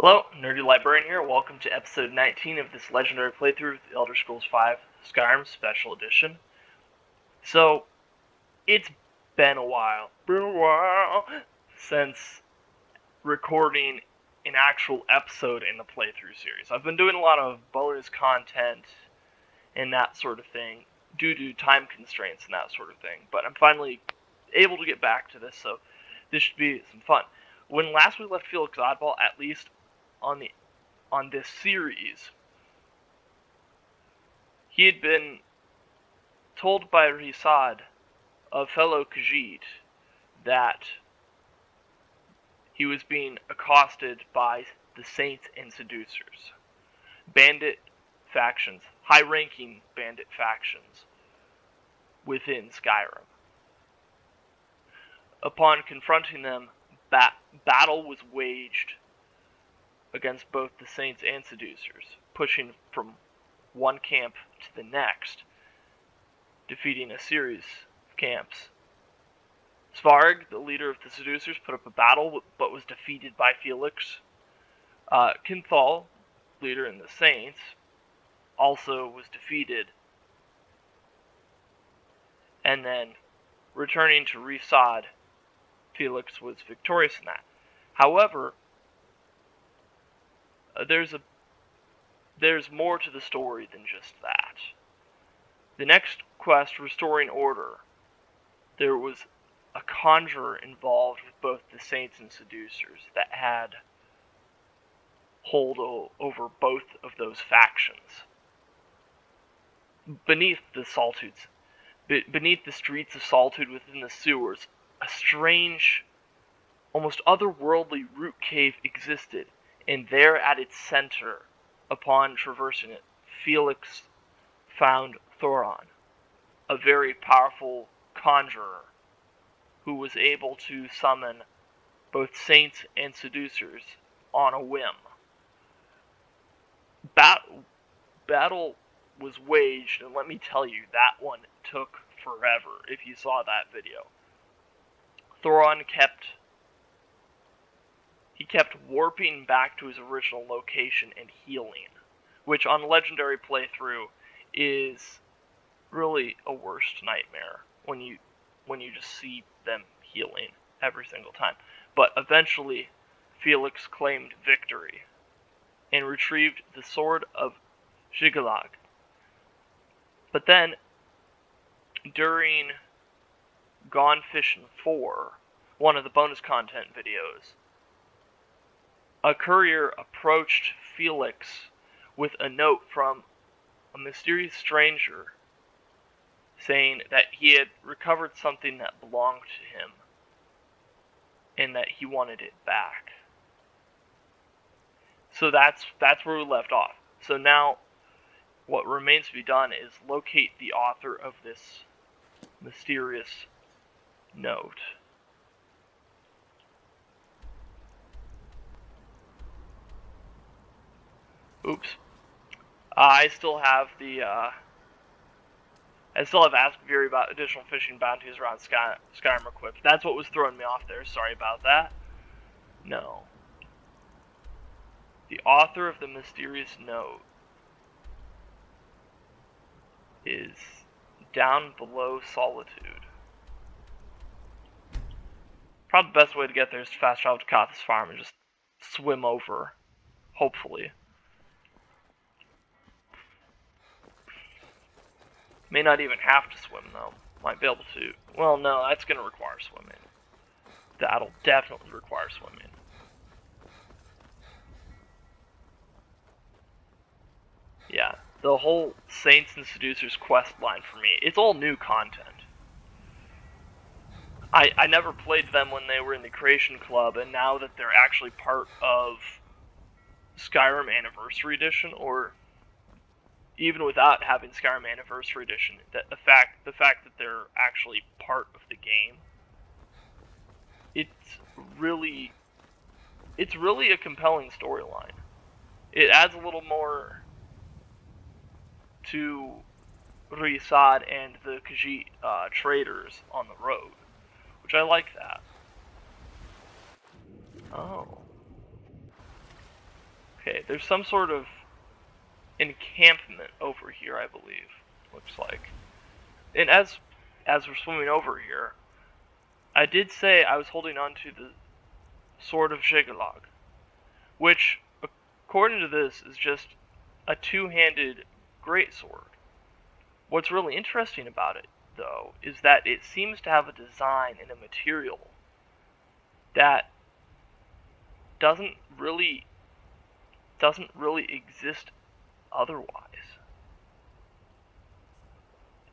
Hello, Nerdy Librarian here. Welcome to episode 19 of this legendary playthrough of the Elder Scrolls V Skyrim Special Edition. So, it's been a while since recording an actual episode in the playthrough series. I've been doing a lot of bonus content and that sort of thing due to time constraints and that sort of thing, but I'm finally able to get back to this, so this should be some fun. When last we left Felix Oddball, at least on this series, he had been told by Risad, a fellow Khajiit, that he was being accosted by the Saints and Seducers, bandit factions, high-ranking bandit factions within Skyrim. Upon confronting them, battle was waged against both the Saints and Seducers, pushing from one camp to the next, defeating a series of camps. Svarg, the leader of the Seducers, put up a battle, but was defeated by Felix. Kinthal, leader in the Saints, also was defeated. And then, returning to Risad, Felix was victorious in that. However, there's more to the story than just that. The next quest, Restoring Order, there was a conjurer involved with both the Saints and Seducers that had hold over both of those factions. Beneath the streets of Solitude within the sewers, a strange, almost otherworldly root cave existed, and there at its center, upon traversing it, Felix found Thoron, a very powerful conjurer who was able to summon both Saints and Seducers on a whim. Battle was waged, and let me tell you, that one took forever if you saw that video. Thoron kept warping back to his original location and healing, which on Legendary playthrough is really a worst nightmare when you just see them healing every single time. But eventually, Felix claimed victory and retrieved the Sword of Shigella. But then, during Gone Fishing 4, one of the bonus content videos, a courier approached Felix with a note from a mysterious stranger saying that he had recovered something that belonged to him and that he wanted it back. So that's where we left off. So now what remains to be done is locate the author of this mysterious note. Oops. I still have Ask Fury about additional fishing bounties around Skyrim equipped. That's what was throwing me off there. Sorry about that. No. The author of the mysterious note is down below Solitude. Probably the best way to get there is to fast travel to Katha's farm and just swim over. Hopefully. May not even have to swim, though. Might be able to. Well, no, that's going to require swimming. That'll definitely require swimming. Yeah, the whole Saints and Seducers quest line for me, it's all new content. I never played them when they were in the Creation Club, and now that they're actually part of Skyrim Anniversary Edition, or even without having Skyrim Anniversary Edition, that the fact that they're actually part of the game, it's really a compelling storyline. It adds a little more to Risad and the Khajiit traders on the road, which I like that. Oh. Okay, there's some sort of encampment over here, I believe. Looks like. And as we're swimming over here, I did say I was holding on to the Sword of Shigella, which, according to this, is just a two-handed greatsword. What's really interesting about it, though, is that it seems to have a design and a material that doesn't really exist otherwise.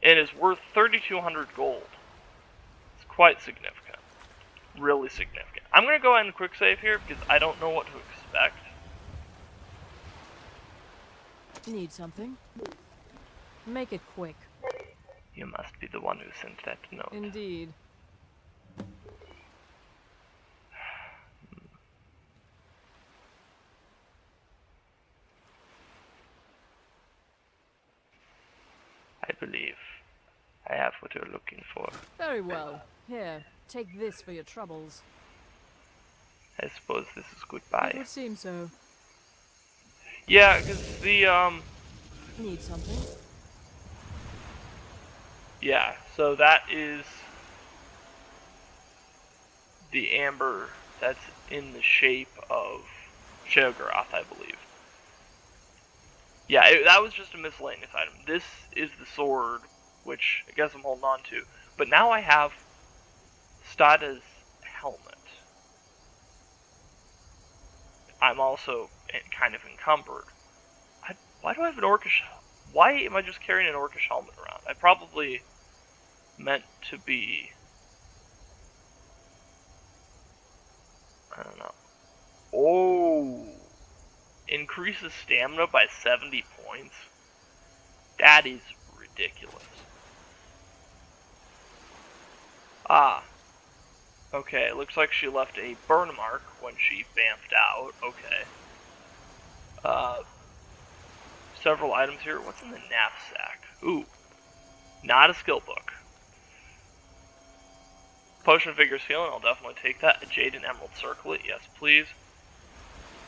And is worth 3,200 gold. It's quite significant. Really significant. I'm going to go ahead and quick save here because I don't know what to expect. Need something? Make it quick. You must be the one who sent that note. Indeed. I believe I have what you're looking for. Very well. Here, take this for your troubles. I suppose this is goodbye. It would seem so. Yeah, because the, Need something? yeah, so that is the amber that's in the shape of Sheogorath, I believe. Yeah, that was just a miscellaneous item. This is the sword, which I guess I'm holding on to. But now I have Stada's helmet. I'm also kind of encumbered. Why do I have an orcish? Why am I just carrying an orcish helmet around? I probably meant to be. I don't know. Oh, increases stamina by 70 points. That is ridiculous. Ah. Okay, it looks like she left a burn mark when she vamped out. Okay. Several items here. What's in the knapsack? Ooh. Not a skill book. Potion of Vigorous Healing, I'll definitely take that. A Jade and Emerald Circlet, yes please.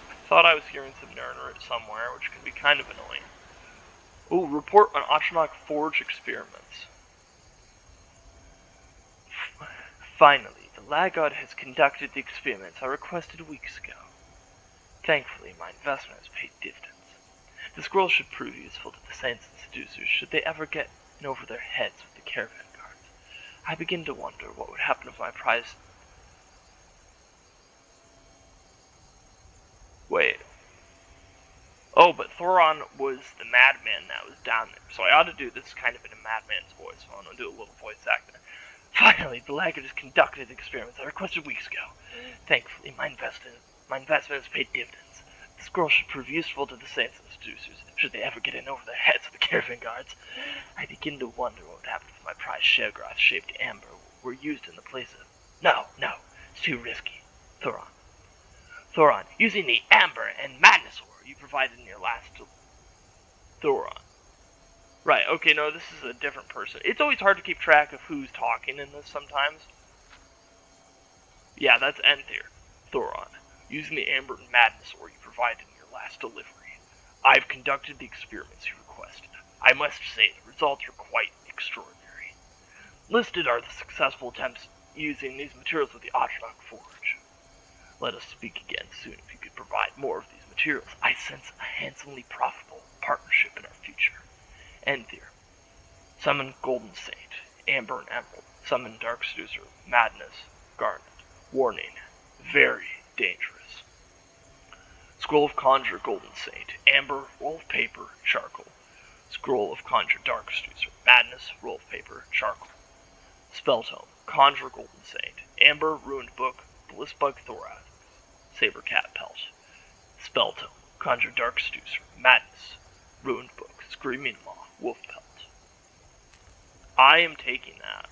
I thought I was hearing some Nernrit somewhere, which could be kind of annoying. Ooh, report on Atronach Forge experiments. Finally, the Laggard has conducted the experiments I requested weeks ago. Thankfully, my investment has paid dividends. The scroll should prove useful to the saints and seducers should they ever get in over their heads with the caravan guards. I begin to wonder what would happen if my prize... Wait. Oh, but Thoron was the madman that was down there, so I ought to do this kind of in a madman's voice, so I'm going to do a little voice acting. Finally, the Laggard has conducted experiments I requested weeks ago. Thankfully, my investment has paid dividends. The scroll should prove useful to the saints and seducers, should they ever get in over their heads with the caravan guards. I begin to wonder what would happen if my prized Sheogorath-shaped amber were used in the place of... No, it's too risky. Thoron, using the amber and madness ore you provided in your last... Thoron. Right, okay, no, this is a different person. It's always hard to keep track of who's talking in this sometimes. Yeah, that's Enthyr. Thoron, using the amber and madness ore you provided in your last delivery. I've conducted the experiments you requested. I must say, the results are quite extraordinary. Listed are the successful attempts using these materials with the Atronach Forge. Let us speak again soon if you could provide more of these materials. I sense a handsomely profitable partnership in our future. Enthyr, summon Golden Saint, Amber and Emerald, summon Dark Seducer, Madness, Garnet. Warning, very dangerous. Scroll of Conjure, Golden Saint, Amber, roll of paper, charcoal. Scroll of Conjure, Dark Seducer, Madness, roll of paper, charcoal. Spell Tome, Conjure, Golden Saint, Amber, Ruined Book, Blissbug Thorax, Saber Cat Pelt. Spell Tome, Conjure, Dark Seducer, Madness, Ruined Book, Screaming Maw, Wolf Pelt. I am taking that.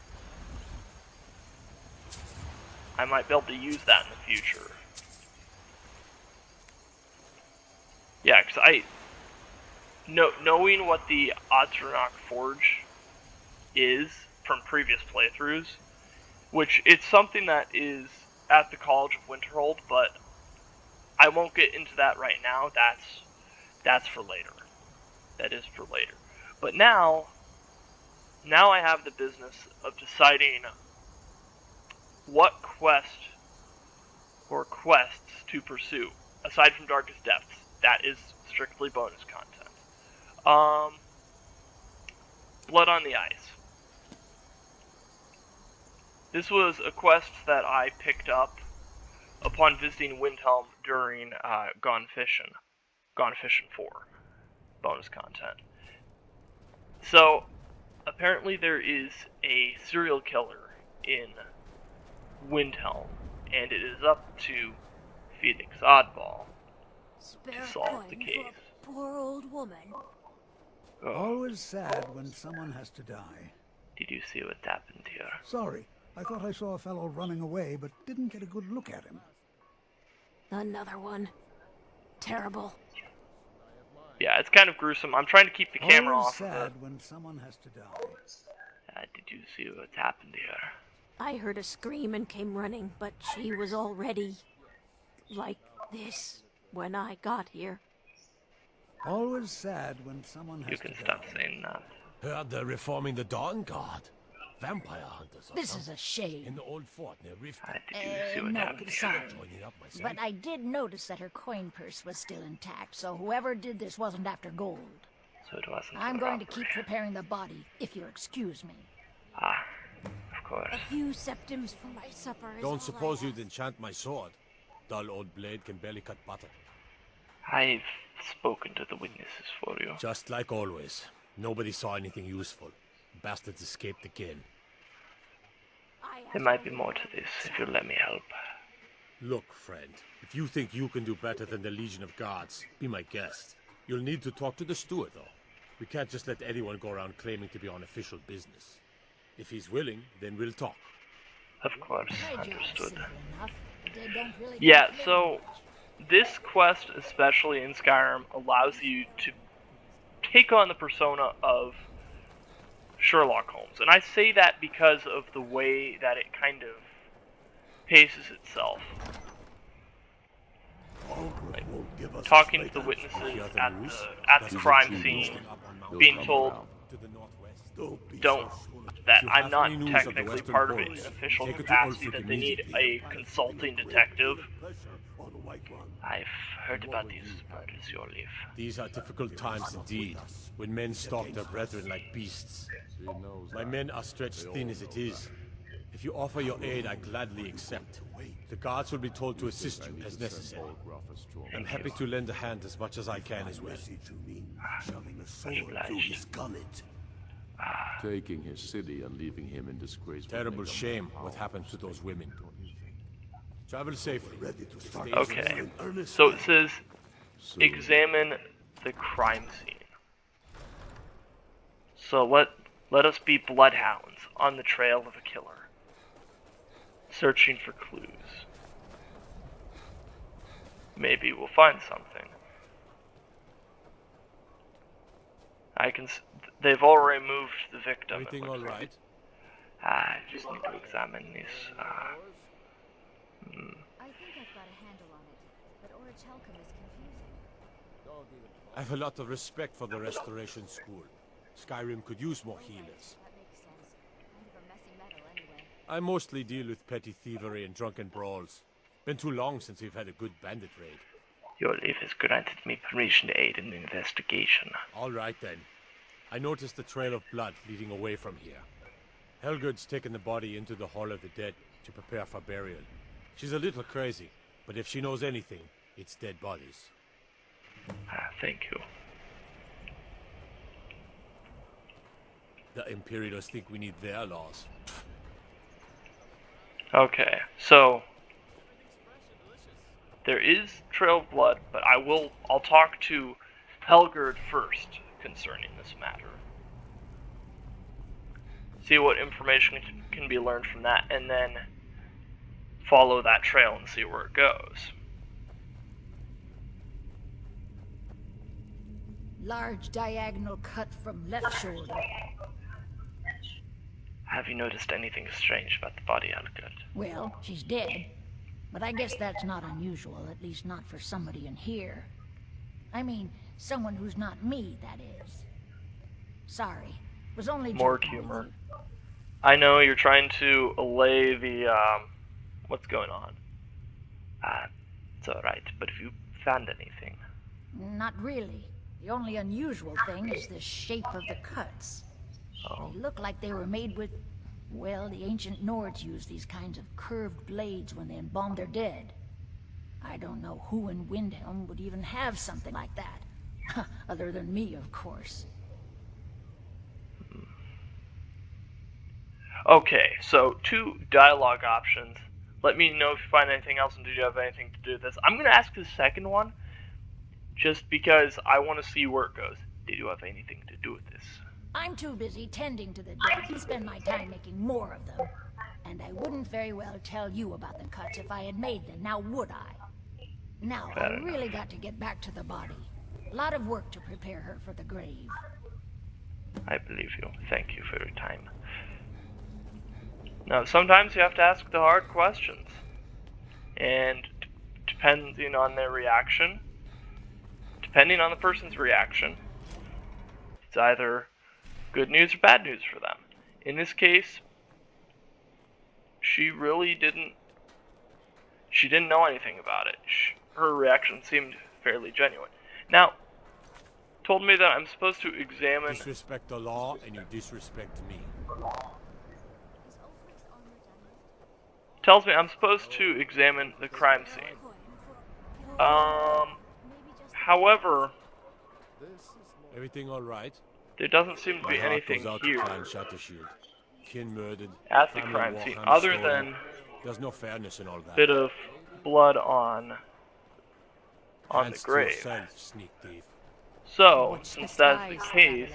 I might be able to use that in the future. Yeah, because knowing what the Atronach Forge is from previous playthroughs, which it's something that is at the College of Winterhold, but I won't get into that right now. That's for later. That is for later. But now I have the business of deciding what quest or quests to pursue, aside from Darkest Depths. That is strictly bonus content. Blood on the Ice. This was a quest that I picked up upon visiting Windhelm during Gone Fishin' 4 bonus content. So, apparently there is a serial killer in Windhelm, and it is up to Phoenix Oddball to solve the case. Poor old woman. Oh. Always sad when someone has to die. Did you see what happened here? Sorry, I thought I saw a fellow running away, but didn't get a good look at him. Another one. Terrible. Yeah, it's kind of gruesome. I'm trying to keep the camera Always off sad of it. when someone has to die. Did you see what happened here? I heard a scream and came running, but she was already like this when I got here. Always sad when someone has You to can die. stop saying that. Heard they're reforming the Dawn Guard. Vampire hunters. This is a shame. In the old fort near Rift. Did you see what No, happened sorry. here? Joining up myself. But I did notice that her coin purse was still intact, so whoever did this wasn't after gold. So it wasn't I'm a going to robbery. keep preparing the body, if you'll excuse me. Of course. A few septims for my supper is all Don't I suppose you'd ask. enchant my sword. Dull old blade can barely cut butter. I've spoken to the witnesses for you. Just like always. Nobody saw anything useful. Bastards escaped again. There might be more to this if you'll let me help. Look, friend. If you think you can do better than the Legion of Guards, be my guest. You'll need to talk to the steward, though. We can't just let anyone go around claiming to be on official business. If he's willing, then we'll talk. Of course, My job's understood. simple enough, but they don't really Yeah, complain so much. this quest, especially in Skyrim, allows you to take on the persona of Sherlock Holmes. And I say that because of the way that it kind of paces itself. Talking to the witnesses at the crime scene, being told, To the northwest. don't, that You I'm have not any news of the technically Western part of it Coast? in official Take it to capacity, Ulfric that they need a immediately. consulting detective. I've heard about these murders, your leaf. These are difficult times indeed, when men stalk their brethren like beasts. My men are stretched thin as it is. If you offer your aid, I gladly accept. The guards will be told to assist you as necessary. I'm happy to lend a hand as much as I can as well. Much obliged. Taking his city and leaving him in disgrace. would Terrible make a shame man what happened to those women. Travel safely. Stay Okay, so it says, examine the crime scene. So let us be bloodhounds on the trail of a killer, searching for clues. Maybe we'll find something. They've already moved the victim. it Everything looks all like. right? I just need to examine this. I think I've got a handle on it, but Orichalcum is confusing. I've a lot of respect for the Restoration School. Skyrim could use more healers. That makes sense. Kind of a messy metal anyway. I mostly deal with petty thievery and drunken brawls. Been too long since we've had a good bandit raid. Your leaf has granted me permission to aid in the investigation. All right then. I noticed a trail of blood leading away from here. Helgerd's taken the body into the Hall of the Dead to prepare for burial. She's a little crazy, but if she knows anything, it's dead bodies. Thank you. The Imperials think we need their laws. Okay, so there is Trail of Blood, but I'll talk to Helgerd first concerning this matter. See what information can be learned from that, and then follow that trail and see where it goes. Large diagonal cut from left shoulder. Have you noticed anything strange about the body, Helgerd? Well, she's dead. But I guess that's not unusual, at least not for somebody in here. I mean, someone who's not me, that is. Sorry. Was only More joking with humor. you. I know you're trying to allay the, what's going on. It's alright, but have you found anything? Not really. The only unusual thing is the shape of the cuts. Oh. They look like they were made with... Well, the ancient Nords used these kinds of curved blades when they embalmed their dead. I don't know who in Windhelm would even have something like that. Other than me, of course. Okay, so 2 dialogue options. Let me know if you find anything else, and do you have anything to do with this? I'm going to ask the second one, just because I want to see where it goes. Did you have anything to do with this? I'm too busy tending to the dead to spend my time making more of them. And I wouldn't very well tell you about the cuts if I had made them, now would I? Now, Fair I enough. really got to get back to the body. A lot of work to prepare her for the grave. I believe you. Thank you for your time. Now, sometimes you have to ask the hard questions. And depending on their reaction, depending on the person's reaction, it's either good news or bad news for them. In this case, she really didn't know anything about it. Her reaction seemed fairly genuine. Now, told me that I'm supposed to examine... Disrespect the law and you disrespect me. Tells me I'm supposed to examine the crime scene. However, Everything all right? there doesn't seem to My be heart anything goes out here to Clan Shattershield. Kin murdered, at the family crime war scene, hand other stolen. than There's no fairness in all a that. bit of blood on the Hands to grave. yourself, sneak thief. So, Watch the since that's the skies, case,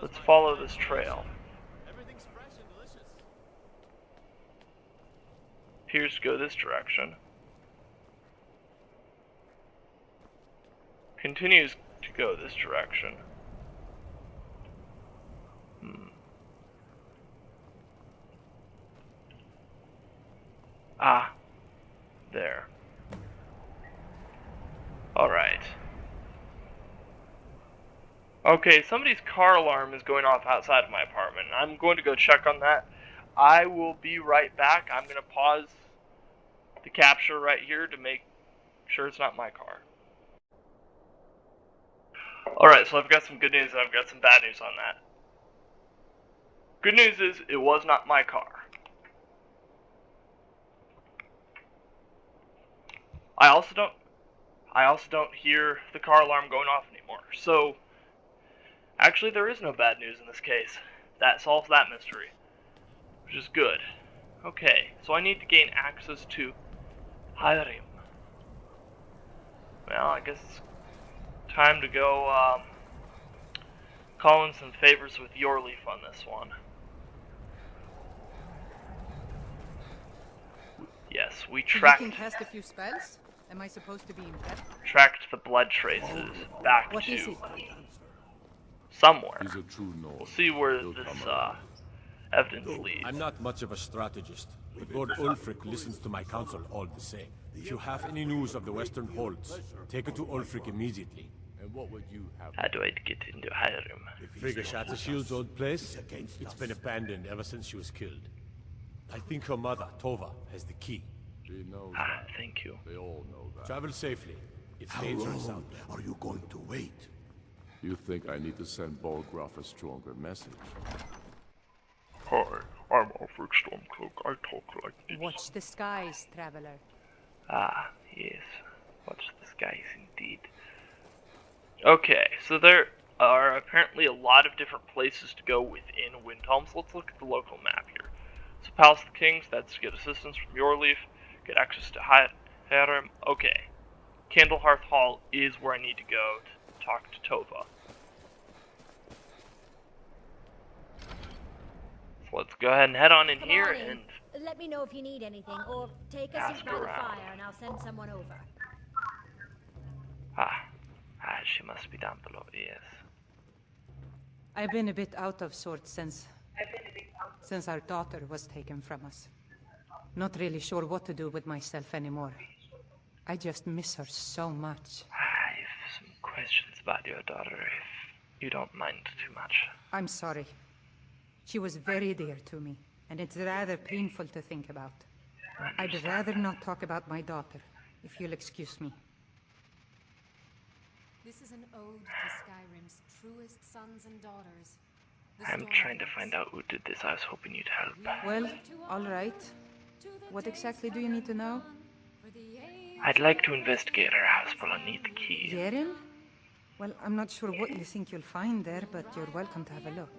let's follow this trail. Appears to go this direction. Continues to go this direction. Ah, there. Alright. Okay, somebody's car alarm is going off outside of my apartment. I'm going to go check on that. I will be right back. I'm going to pause the capture right here to make sure it's not my car. Alright, so I've got some good news and I've got some bad news on that. Good news is, it was not my car. I also don't hear the car alarm going off anymore. So, actually there is no bad news in this case. That solves that mystery, which is good. Okay, so I need to gain access to Skyrim. Well, I guess it's time to go call in some favors with your leaf on this one. Yes, we So you tracked can cast a few spells? Am I supposed to be impressed? the blood traces back What is to it? somewhere. He's a true Nord. We'll see where He'll this come around. evidence leads. I'm not much of a strategist, but Lord Ulfric listens to my counsel all the same. If you have any news of the Western Holds, take it to Ulfric immediately. And what would you have? How do I get into Skyrim? Frigga Shattershield's old place? It's been abandoned ever since she was killed. I think her mother, Tova, has the key. He knows Ah, that. thank you. They all know that. Travel safely. It's dangerous out there. Are you going to wait? You think I need to send Bolgraf a stronger message? Hi, I'm Alfred Stormcloak. I talk like this. Watch the skies, traveler. Ah, yes. Watch the skies indeed. Okay, so there are apparently a lot of different places to go within Windhelm, so let's look at the local map here. So Palace of the Kings, that's to get assistance from Yorleaf, get access to Skyrim. Okay. Candlehearth Hall is where I need to go to talk to Tova. So let's go ahead and head on in Come here on in. and Let me know if you need anything, or take a Ask seat by the around. fire and I'll send someone over. she must be down below, yes. I've been a bit out of sorts since our daughter was taken from us. Not really sure what to do with myself anymore. I just miss her so much. I have some questions about your daughter, if you don't mind too much. I'm sorry. She was very dear to me, and it's rather painful to think about. I'd rather not talk about my daughter, if you'll excuse me. This is an ode to Skyrim's truest sons and daughters. I'm trying to find out who did this. I was hoping you'd help. Well, all right. What exactly do you need to know? I'd like to investigate her house, but I'll need the key. Yerin? Well, I'm not sure what you think you'll find there, but you're welcome to have a look.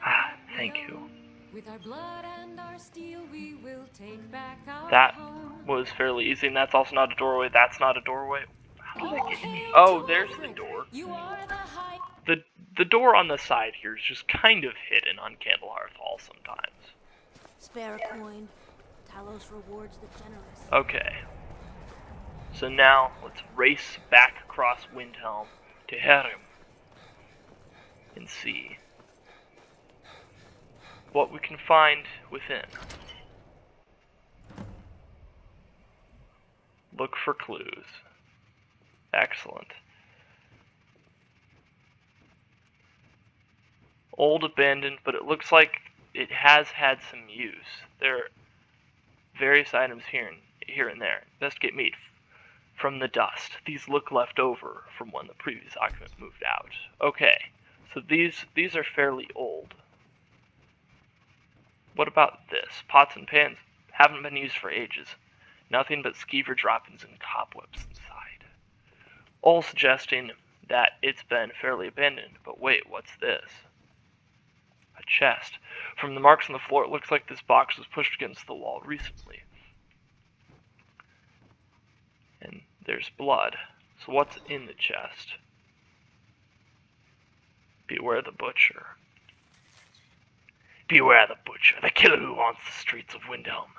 Ah, thank you. With our blood and our steel, we will take back our That home. was fairly easy, and that's also not a doorway. That's not a doorway. How did I get here? Oh, there's the door. You are the high. The door on the side here is just kind of hidden on Candlehearth Hall sometimes. Spare a coin. Talos rewards the generous. Okay. So now, let's race back across Windhelm to Herim and see what we can find within. Look for clues. Excellent. Old, abandoned, but it looks like it has had some use. There are various items here and there. Investigate meat from the dust. These look left over from when the previous occupant moved out. Okay, so these are fairly old. What about this? Pots and pans haven't been used for ages. Nothing but skeever droppings and cobwebs inside. All suggesting that it's been fairly abandoned. But wait, what's this? A chest. From the marks on the floor, it looks like this box was pushed against the wall recently. And there's blood. So what's in the chest? Beware the butcher. Beware the butcher, the killer who haunts the streets of Windhelm.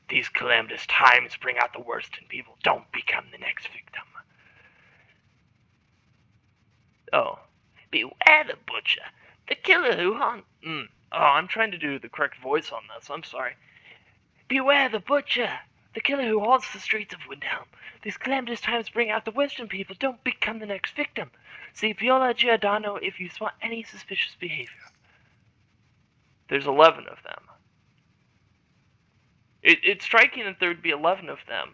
These calamitous times bring out the worst in people. Don't become the next victim. Oh. Beware the butcher, the killer who haunts... Oh, I'm trying to do the correct voice on this. I'm sorry. Beware the butcher, the killer who haunts the streets of Windhelm. These calamitous times bring out the worst in people. Don't become the next victim. See Viola Giordano if you spot any suspicious behavior. There's 11 of them. It's striking that there would be 11 of them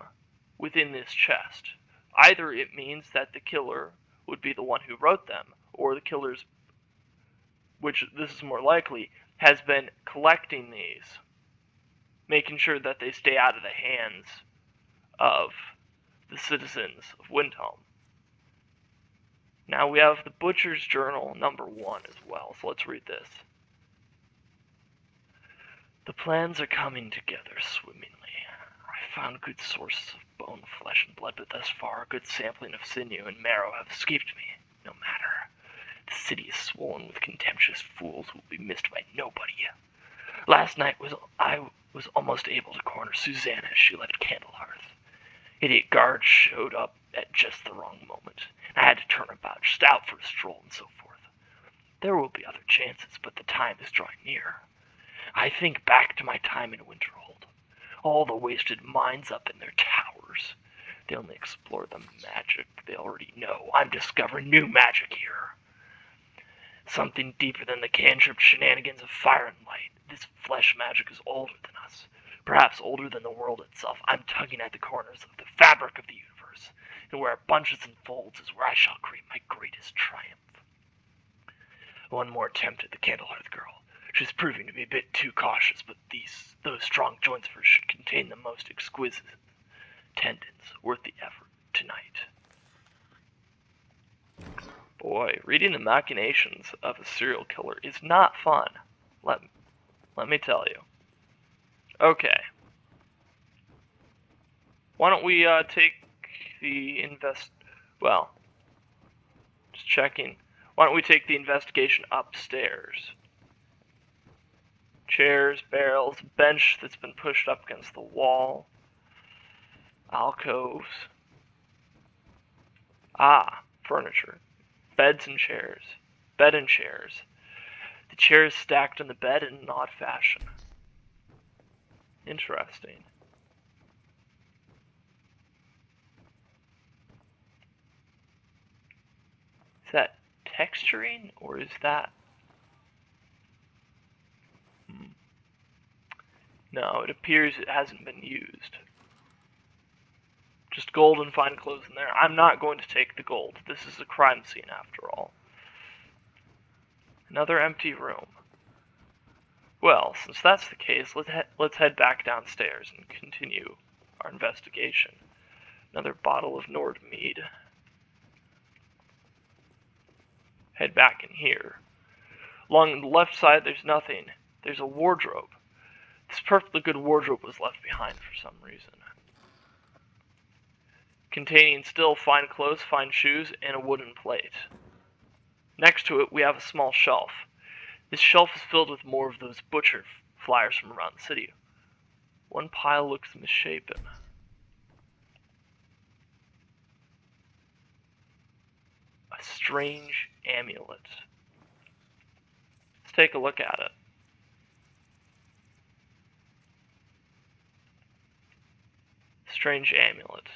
within this chest. Either it means that the killer would be the one who wrote them, or the killer's, which this is more likely, has been collecting these, making sure that they stay out of the hands of the citizens of Windhelm. Now we have the Butcher's Journal number 1 as well, so let's read this. The plans are coming together swimmingly. I found good sources of bone, flesh, and blood, but thus far a good sampling of sinew and marrow have escaped me. No matter. The city is swollen with contemptuous fools who will be missed by nobody. Last night I was almost able to corner Susanna as she left Candlehearth. Idiot guards showed up at just the wrong moment. I had to turn about, just out for a stroll and so forth. There will be other chances, but the time is drawing near. I think back to my time in Winterhold. All the wasted minds up in their towers. They only explore the magic they already know. I'm discovering new magic here. Something deeper than the cantrip shenanigans of fire and light. This flesh magic is older than us. Perhaps older than the world itself. I'm tugging at the corners of the fabric of the universe. And where it bunches and folds is where I shall create my greatest triumph. One more attempt at the Candlehearth girl. She's proving to be a bit too cautious, but those strong joints of hers should contain the most exquisite tendons worth the effort tonight. Boy, reading the machinations of a serial killer is not fun. Let me tell you. Okay. Why don't we take the just checking. Why don't we take the investigation upstairs? Chairs, barrels, bench that's been pushed up against the wall, alcoves. Furniture. Beds and chairs. Bed and chairs. The chairs stacked on the bed in an odd fashion. Interesting. Is that texturing, or is that... No, it appears it hasn't been used. Just gold and fine clothes in there. I'm not going to take the gold. This is a crime scene after all. Another empty room. Well, since that's the case, let's head back downstairs and continue our investigation. Another bottle of Nord mead. Head back in here. Along the left side, there's nothing. There's a wardrobe. This perfectly good wardrobe was left behind for some reason. Containing still fine clothes, fine shoes, and a wooden plate. Next to it, we have a small shelf. This shelf is filled with more of those butcher flyers from around the city. One pile looks misshapen. A strange amulet. Let's take a look at it. Strange amulet.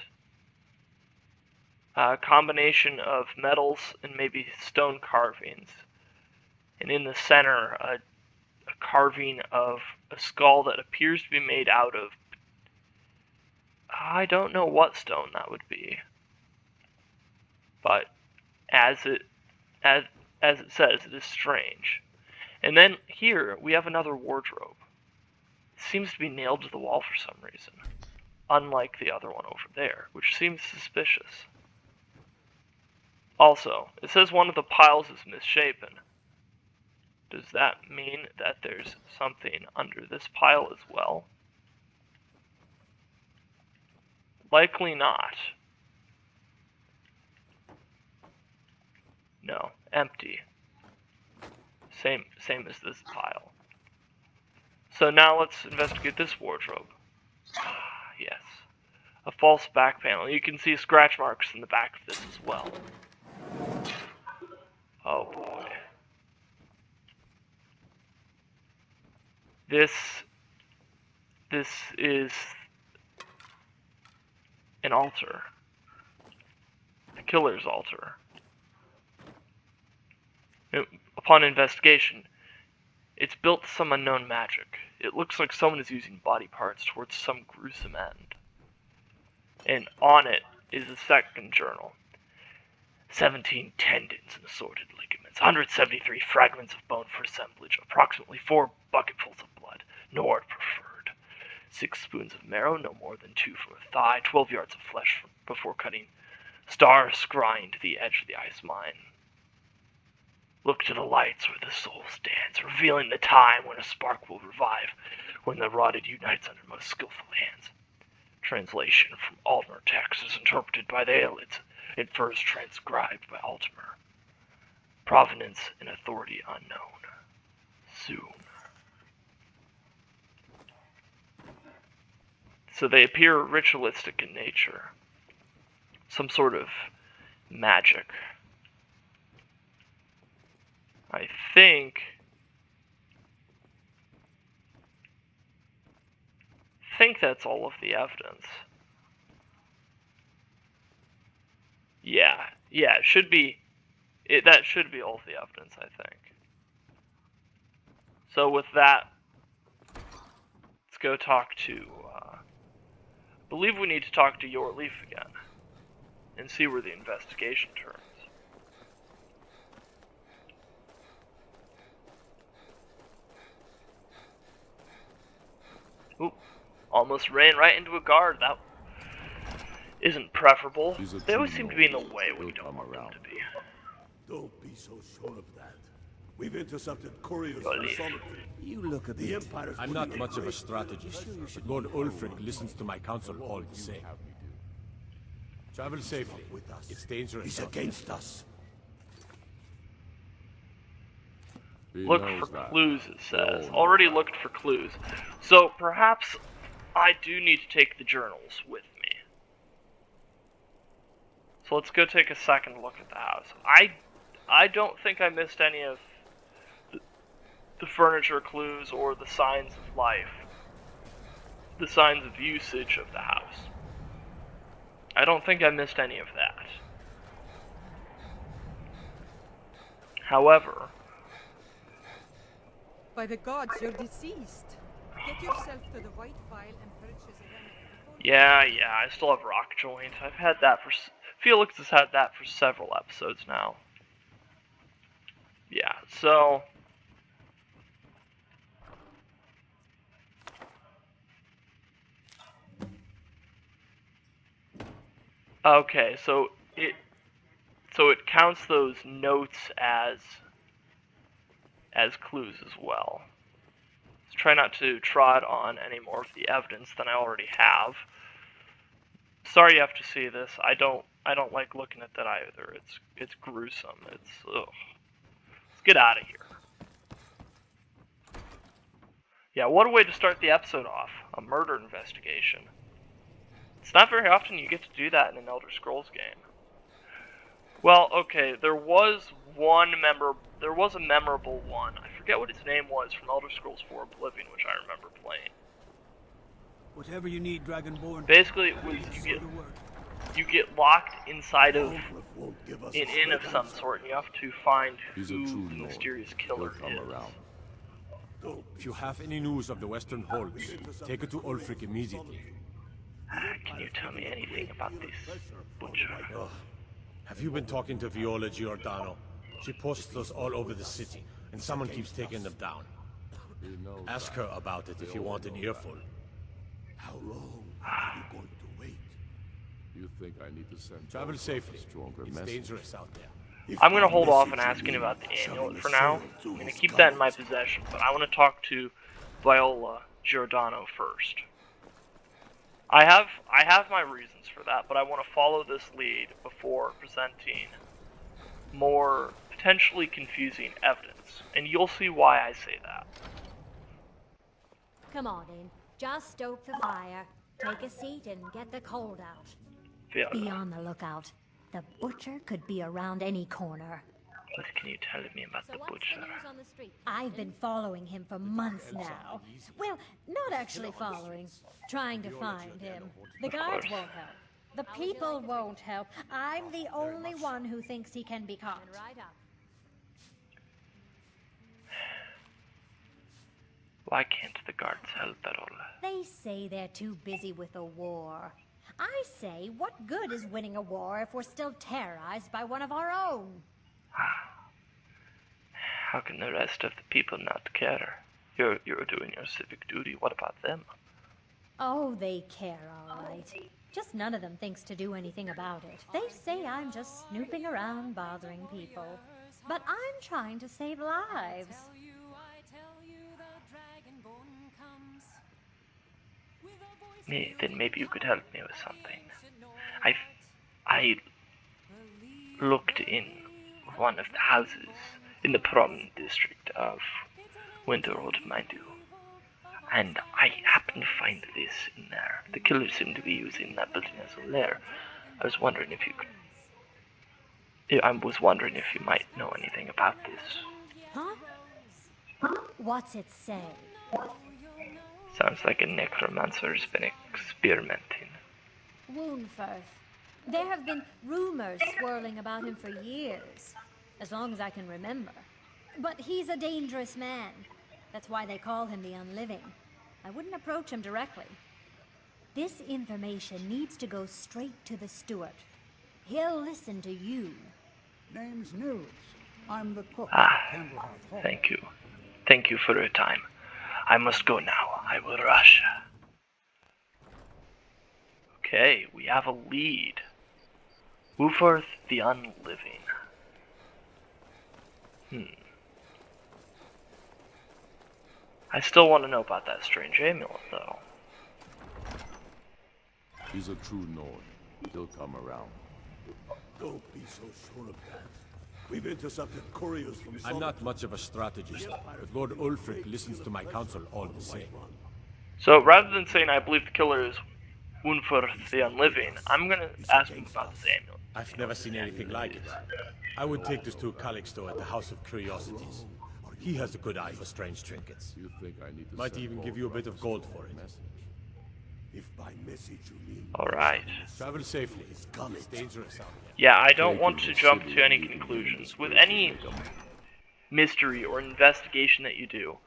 A combination of metals and maybe stone carvings. And in the center, a carving of a skull that appears to be made out of... I don't know what stone that would be. But as it says, it is strange. And then here, we have another wardrobe. It seems to be nailed to the wall for some reason. Unlike the other one over there, which seems suspicious. Also, it says one of the piles is misshapen. Does that mean that there's something under this pile as well? Likely not. No, empty. Same as this pile. So now let's investigate this wardrobe. Yes. A false back panel. You can see scratch marks in the back of this as well. Oh boy. This is an altar. The killer's altar. Upon investigation, it's built to some unknown magic. It looks like someone is using body parts towards some gruesome end. And on it is a second journal. 17 tendons and assorted ligaments, 173 fragments of bone for assemblage, approximately 4 bucketfuls of blood, Nord preferred. 6 spoons of marrow, no more than 2 from a thigh, 12 yards of flesh before cutting. Star scrying to the edge of the ice mine. Look to the lights where the soul stands, revealing the time when a spark will revive, when the rotted unites under most skillful hands. Translation from Altmer text is interpreted by the Aelids, at first transcribed by Altmer. Provenance and authority unknown. Soon. So they appear ritualistic in nature. Some sort of magic. I think that's all of the evidence. Yeah, it should be. That should be all of the evidence, I think. So with that, let's go talk to. I believe we need to talk to Yorleaf again, and see where the investigation turns. Oop, almost ran right into a guard. That isn't preferable. They always seem to be in the way when you don't want them to be. Don't be so sure of that. We've intercepted couriers from Solitude. You look at the Empire's... I'm not much of a strategist, but Lord Ulfric listens to my counsel all the same. Travel safely. It's dangerous. He's against us. Look for clues, it says. Already looked for clues. So perhaps I do need to take the journals with me. So let's go take a second look at the house. I don't think I missed any of the furniture clues or the signs of life. the signs of usage of the house. I don't think I missed any of that. However, by the gods, you're deceased. Get yourself to the White Vial and purchase a remedy. yeah, I still have rock joint. I've had that for Felix has had that for several episodes now. Yeah, so okay, so it counts those notes as clues as well. Let's try not to trot on any more of the evidence than I already have. Sorry you have to see this. I don't like looking at that either. It's gruesome. It's ugh. Let's get out of here. Yeah, what a way to start the episode off. A murder investigation. It's not very often you get to do that in an Elder Scrolls game. Well, okay, there was a memorable one. I forget what its name was from Elder Scrolls 4 Oblivion, which I remember playing. Whatever you need, Dragonborn. Basically, it was you get locked inside of an inn of some sort, and you have to find who the mysterious killer is. If you have any news of the Western Holds, take it to Ulfric immediately. Can you tell me anything about this butcher? Ugh. Have you been talking to Viola Giordano? She posts those all over the city, and someone keeps taking them down. Ask her about it if you want an earful. How long are you going to wait? You think I need to send Travel safely. Stronger It's message? dangerous out there. I'm going to hold off on asking about the amulet for now. I'm going to keep that in my possession, but I want to talk to Viola Giordano first. I have my reasons for that, but I want to follow this lead before presenting more potentially confusing evidence, and you'll see why I say that. Come on in. Just stoke the fire, take a seat, and get the cold out. Viola, Be on the lookout. The butcher could be around any corner. what can you tell me about the butcher? I've been following him for months now. Well, not actually following. Trying to find him. The guards won't help. The people won't help. I'm the only one who thinks he can be caught. Why can't the guards help at all? They say they're too busy with the war. I say, what good is winning a war if we're still terrorized by one of our own? How can the rest of the people not care? You're doing your civic duty. What about them? Oh, they care, all right. Just none of them thinks to do anything about it. They say I'm just snooping around bothering people. But I'm trying to save lives. Then maybe you could help me with something. I looked in one of the houses in the prominent district of Winterhold, mind you, and I happened to find this in there. The killer seemed to be using that building as a lair. I was wondering if you might know anything about this. Huh? What's it say? Sounds like a necromancer's been experimenting. Woundfirth. There have been rumors swirling about him for years, as long as I can remember. But he's a dangerous man. That's why they call him the Unliving. I wouldn't approach him directly. This information needs to go straight to the steward. He'll listen to you. Name's Nils. I'm the cook Ah, at Candlehearth Hall. thank you. Thank you for your time. I must go now. I will rush. Okay, we have a lead. Wooforth the Unliving. I still want to know about that strange amulet, though. He's a true Nord. He'll come around. Don't be so sure of that. We've intercepted couriers from I'm not much of a strategist, but Lord Ulfric listens to my counsel all the same. So rather than saying I believe the killer is Wooforth the Unliving, I'm gonna ask him about this amulet. I've never seen anything like it. I would take this to Calixto at the House of Curiosities. He has a good eye for strange trinkets. You think I need to Might send even give you a bit of gold for it. Message? If by message you mean... Alright. Travel safely. It's dangerous out here. Yeah, I don't want to jump to any conclusions. With any mystery or investigation that you do,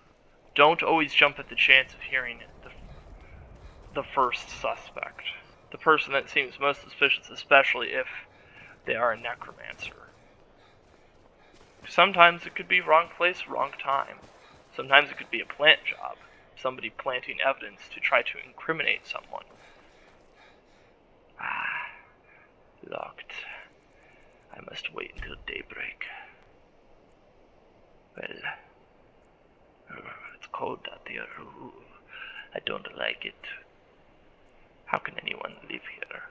don't always jump at the chance of hearing the first suspect. The person that seems most suspicious, especially if they are a necromancer. Sometimes it could be wrong place, wrong time. Sometimes it could be a plant job. Somebody planting evidence to try to incriminate someone. Ah, locked. I must wait until daybreak. Well, it's cold out there. Ooh, I don't like it. How can anyone live here?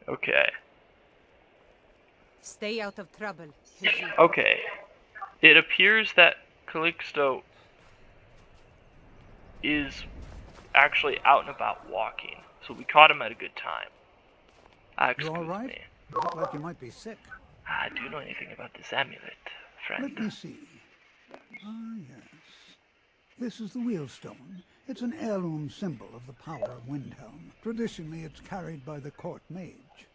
Okay. Stay out of trouble. Okay. It appears that Calixto is actually out and about walking, so we caught him at a good time. You all right? Me. You look like you might be sick. Do you know anything about this amulet, friend? Let me see. Ah, yes. This is the wheelstone. It's an heirloom symbol of the power of Windhelm. Traditionally, it's carried by the court mage.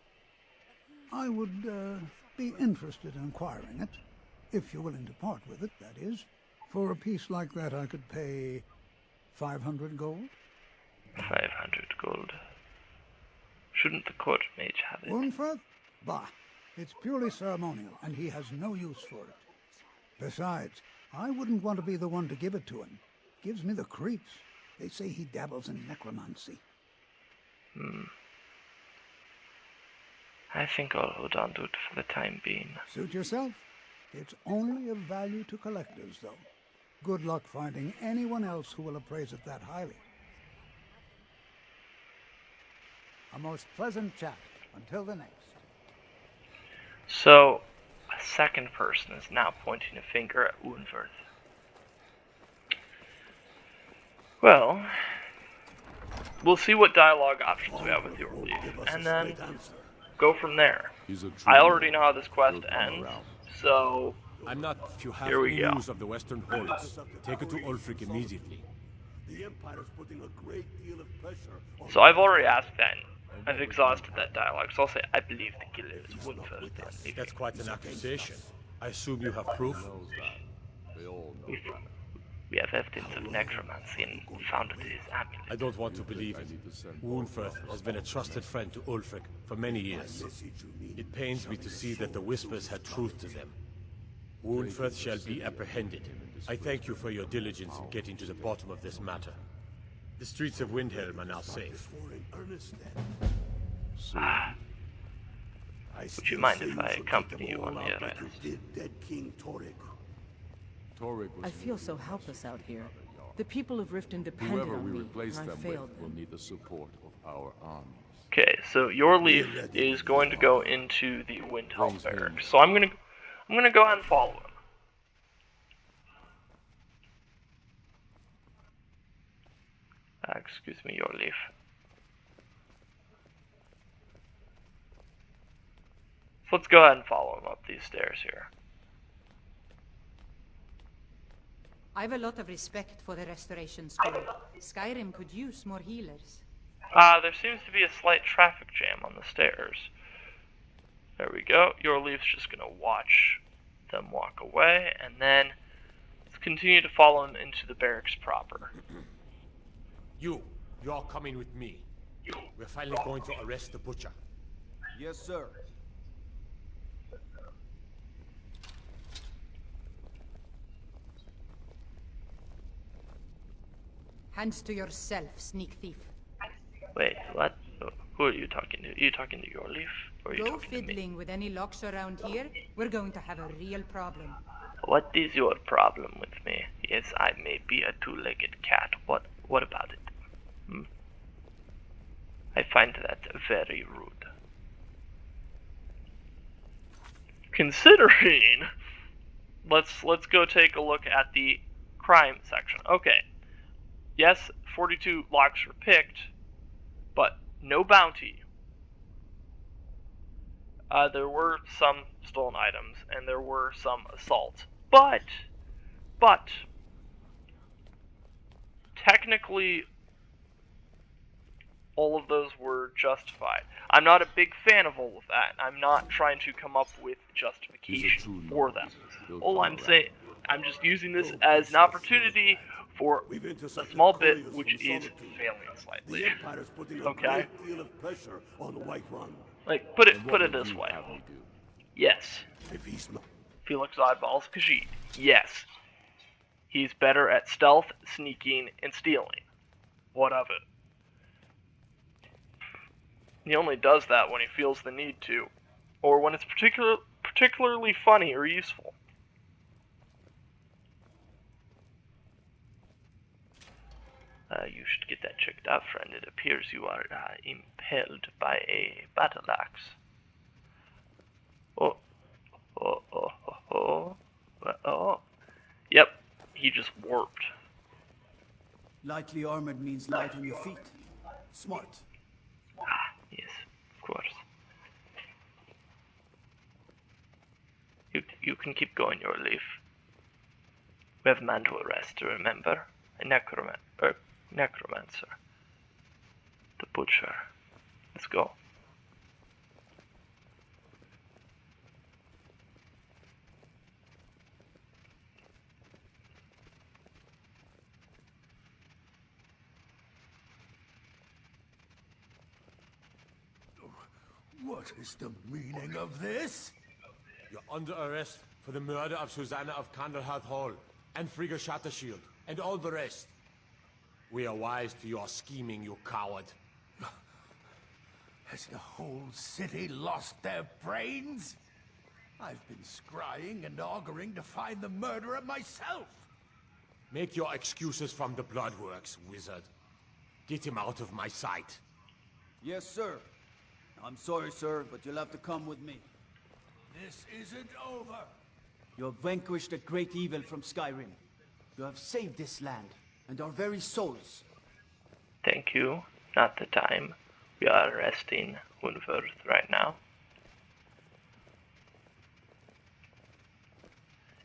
I would be interested in acquiring it, if you're willing to part with it, that is. For a piece like that, I could pay 500 gold. 500 gold. Shouldn't the court mage have it? Unferth? Bah. It's purely ceremonial, and he has no use for it. Besides, I wouldn't want to be the one to give it to him. Gives me the creeps. They say he dabbles in necromancy. I think I'll hold on to it for the time being. Suit yourself. It's only of value to collectors, though. Good luck finding anyone else who will appraise it that highly. A most pleasant chat. Until the next. So, a second person is now pointing a finger at Unferth. Well, we'll see what dialogue options we have with your leaf, and then go from there. I already know how this quest ends, so I'm not. If you have here we go. news of the Western Hordes, take it to Ulfric immediately. The Empire's putting a great deal of pressure on... So I've already asked that. I've exhausted that dialogue, so I'll say I believe the killer is Unferth. That's quite an accusation. I assume you have proof? We have evidence of necromancy and found his amulet. I don't want to believe it. Unferth has been a trusted friend to Ulfric for many years. It pains me to see that the Whispers had truth to them. Unferth shall be apprehended. I thank you for your diligence in getting to the bottom of this matter. The streets of Windhelm are now safe. Would you mind if I accompany you on the arrest? I feel so helpless out here. The people of Riften depended Whoever on we me, replace and I them failed with will them. need the support of our armies. Okay, so your leaf is going to go into the Windhelm barracks. So I'm gonna go ahead and follow him. Excuse me, your leaf. So let's go ahead and follow him up these stairs here. I've a lot of respect for the Restoration School. Skyrim could use more healers. There seems to be a slight traffic jam on the stairs. There we go. Your leaf's just gonna watch them walk away, and then let's continue to follow them into the barracks proper. You're coming with me. We're finally going to arrest the butcher. Yes, sir. Hands to yourself, sneak thief. Wait, what? Who are you talking to? Are you talking to your leaf? Or are you Go talking to me? fiddling with any locks around here, we're going to have a real problem. What is your problem with me? Yes, I may be a two-legged cat. What about it? I find that very rude. Considering, let's go take a look at the crime section. Okay. Yes, 42 locks were picked, but no bounty. There were some stolen items, and there were some assaults. But, technically, all of those were justified. I'm not a big fan of all of that. I'm not trying to come up with justification for them. All I'm saying, I'm just using this as an opportunity for a small bit, which is failing slightly. The Empire's putting a Okay? great deal of pressure on Whiterun. Like, put it this way. Yes. If he's not... Felix Eyeballs Khajiit. Yes. He's better at stealth, sneaking, and stealing. What of it? He only does that when he feels the need to, or when it's particularly funny or useful. You should get that checked out, friend. It appears you are impaled by a battle axe. Oh. Yep, he just warped. Lightly armored means light on your feet. Smart. Yes, of course. You can keep going, your leaf. We have a man to arrest, remember? A necromancer. The butcher. Let's go. What is the meaning of this? You're under arrest for the murder of Susanna of Candlehearth Hall, and Frigga Shattershield, and all the rest. We are wise to your scheming, you coward. Has the whole city lost their brains? I've been scrying and auguring to find the murderer myself. Make your excuses from the bloodworks, wizard. Get him out of my sight. Yes, sir. I'm sorry, sir, but you'll have to come with me. This isn't over. You have vanquished a great evil from Skyrim. You have saved this land, and our very souls. Thank you. Not the time. We are arresting Unferth right now.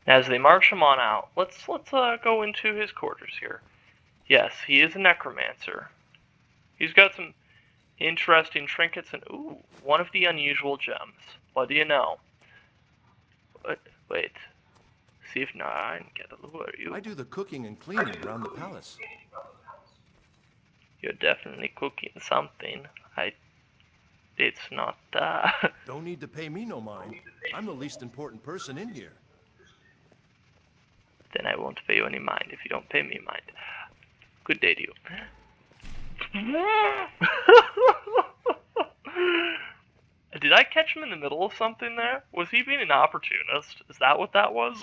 As they march him on out, let's go into his quarters here. Yes, he is a necromancer. He's got some interesting trinkets and ooh, one of the unusual gems. What do you know? Wait. See if I can get a lure you. I do the cooking and cleaning around the palace. You're definitely cooking something. It's not, Don't need to pay me no mind. I'm the least important person in here. Then I won't pay you any mind if you don't pay me mind. Good day to you. Did I catch him in the middle of something there? Was he being an opportunist? Is that what that was?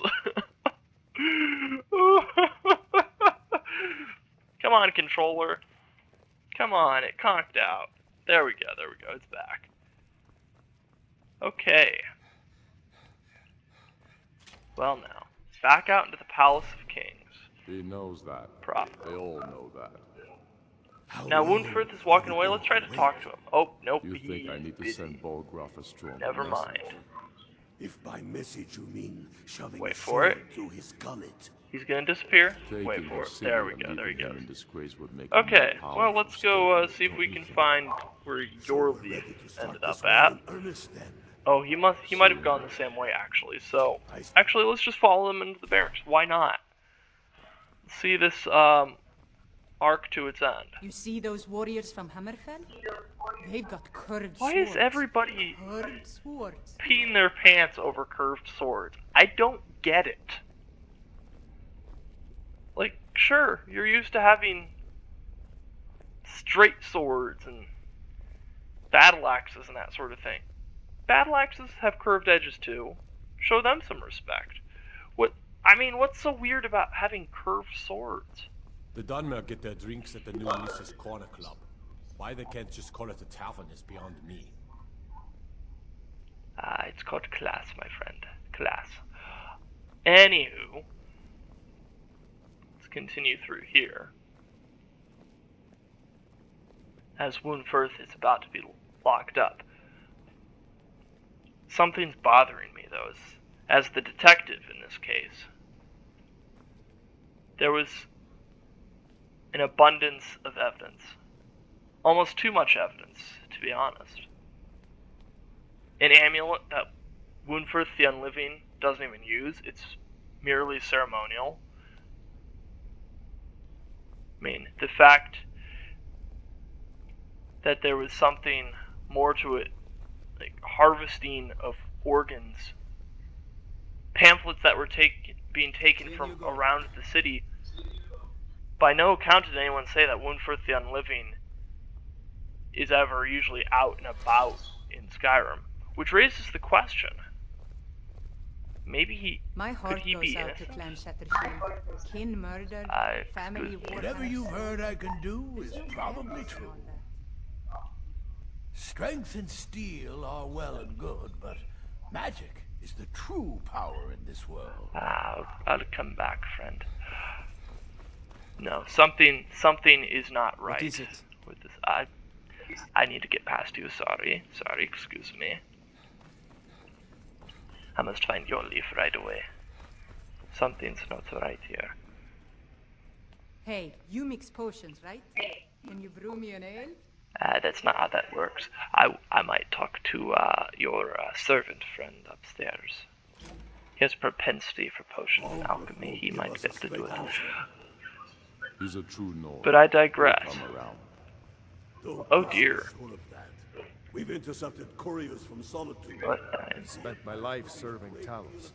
Come on, controller. Come on, it conked out. There we go, it's back. Okay. Well now, back out into the Palace of Kings. He knows that. Proper. They all know that. Now Woundfirth is walking away. Let's try to talk to him. Oh, nope. You think I need to send Bolgraf a strong Never message? mind. If by message you mean shoving Wait a for it. sword through his gullet. He's gonna disappear. Taking Wait for the it. city There we and go. There he leaving him goes. in disgrace would make Okay. him more Well, powerful let's go state see if than we can anything. find where your leaf ended up This at. work in earnest, then. Oh, he might have gone the same way actually. So, actually, let's just follow them into the barracks. Why not? Let's see this arc to its end. You see those warriors from Hammerfell? They've got curved Why swords. is everybody Curved swords. peeing their pants over curved swords? I don't get it. Like, sure, you're used to having straight swords and battle axes and that sort of thing. Battle axes have curved edges too. Show them some respect. What's so weird about having curved swords? The Dunmer get their drinks at the new Mrs. Corner Club. Why they can't just call it a tavern is beyond me. It's called class, my friend. Class. Anywho, let's continue through here. As Woundfirth is about to be locked up. Something's bothering me, though, as the detective in this case. There was an abundance of evidence. Almost too much evidence, to be honest. An amulet that Wunferth the Unliving doesn't even use, it's merely ceremonial. I mean, the fact that there was something more to it, like harvesting of organs, pamphlets that were being taken from around the city. By no account did anyone say that Wunferth the Unliving is ever usually out and about in Skyrim, which raises the question: maybe could he be innocent? Kin murdered, family war. Whatever you've heard I can do is probably true. Strength and steel are well and good, but magic is the true power in this world. I'll come back, friend. No, something is not right. What is it? With this. I need to get past you. Sorry, excuse me. I must find your leaf right away. Something's not right here. Hey, you mix potions, right? Can you brew me an ale? That's not how that works. I might talk to your servant friend upstairs. He has a propensity for potions and alchemy. He might be able to do it. He's a true Nord. But I digress. Oh dear. We've intercepted couriers from Solitude. I spent my life serving Talos.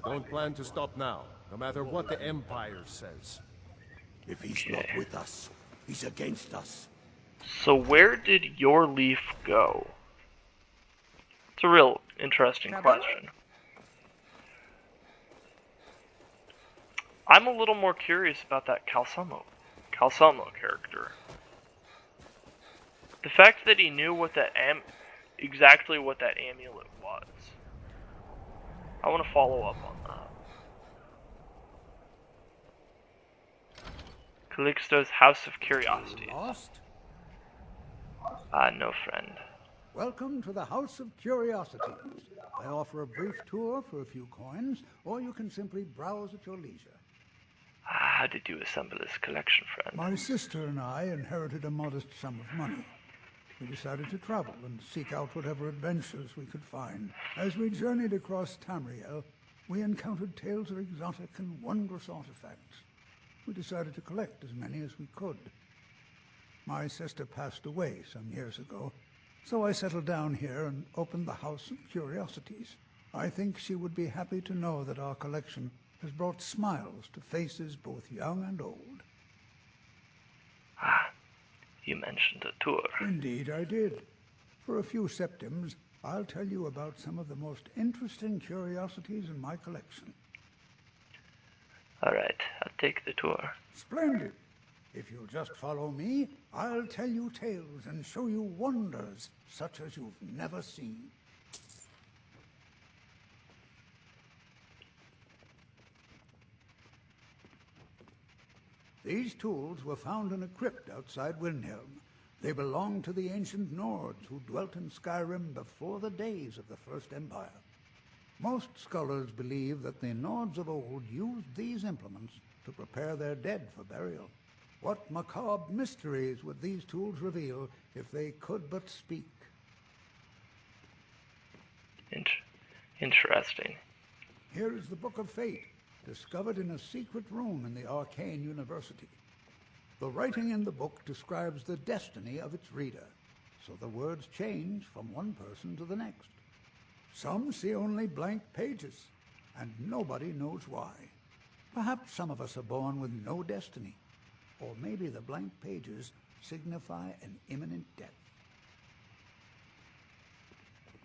I don't plan to stop now, no matter what the Empire says. If he's not with us, he's against us. So where did your leaf go? It's a real interesting question. I'm a little more curious about that Calcelmo character. The fact that he knew what that exactly what that amulet was. I want to follow up on that. Calixto's House of Curiosities. Lost? No friend. Welcome to the House of Curiosities. I offer a brief tour for a few coins, or you can simply browse at your leisure. How did you assemble this collection, friend? My sister and I inherited a modest sum of money. We decided to travel and seek out whatever adventures we could find. As we journeyed across Tamriel, we encountered tales of exotic and wondrous artifacts. We decided to collect as many as we could. My sister passed away some years ago, so I settled down here and opened the House of Curiosities. I think she would be happy to know that our collection has brought smiles to faces both young and old. You mentioned a tour. Indeed I did. For a few septims, I'll tell you about some of the most interesting curiosities in my collection. Alright, I'll take the tour. Splendid. If you'll just follow me, I'll tell you tales and show you wonders such as you've never seen. These tools were found in a crypt outside Windhelm. They belonged to the ancient Nords who dwelt in Skyrim before the days of the First Empire. Most scholars believe that the Nords of old used these implements to prepare their dead for burial. What macabre mysteries would these tools reveal if they could but speak? Interesting. Here is the Book of Fate, discovered in a secret room in the Arcane University. The writing in the book describes the destiny of its reader, so the words change from one person to the next. Some see only blank pages, and nobody knows why. Perhaps some of us are born with no destiny, or maybe the blank pages signify an imminent death.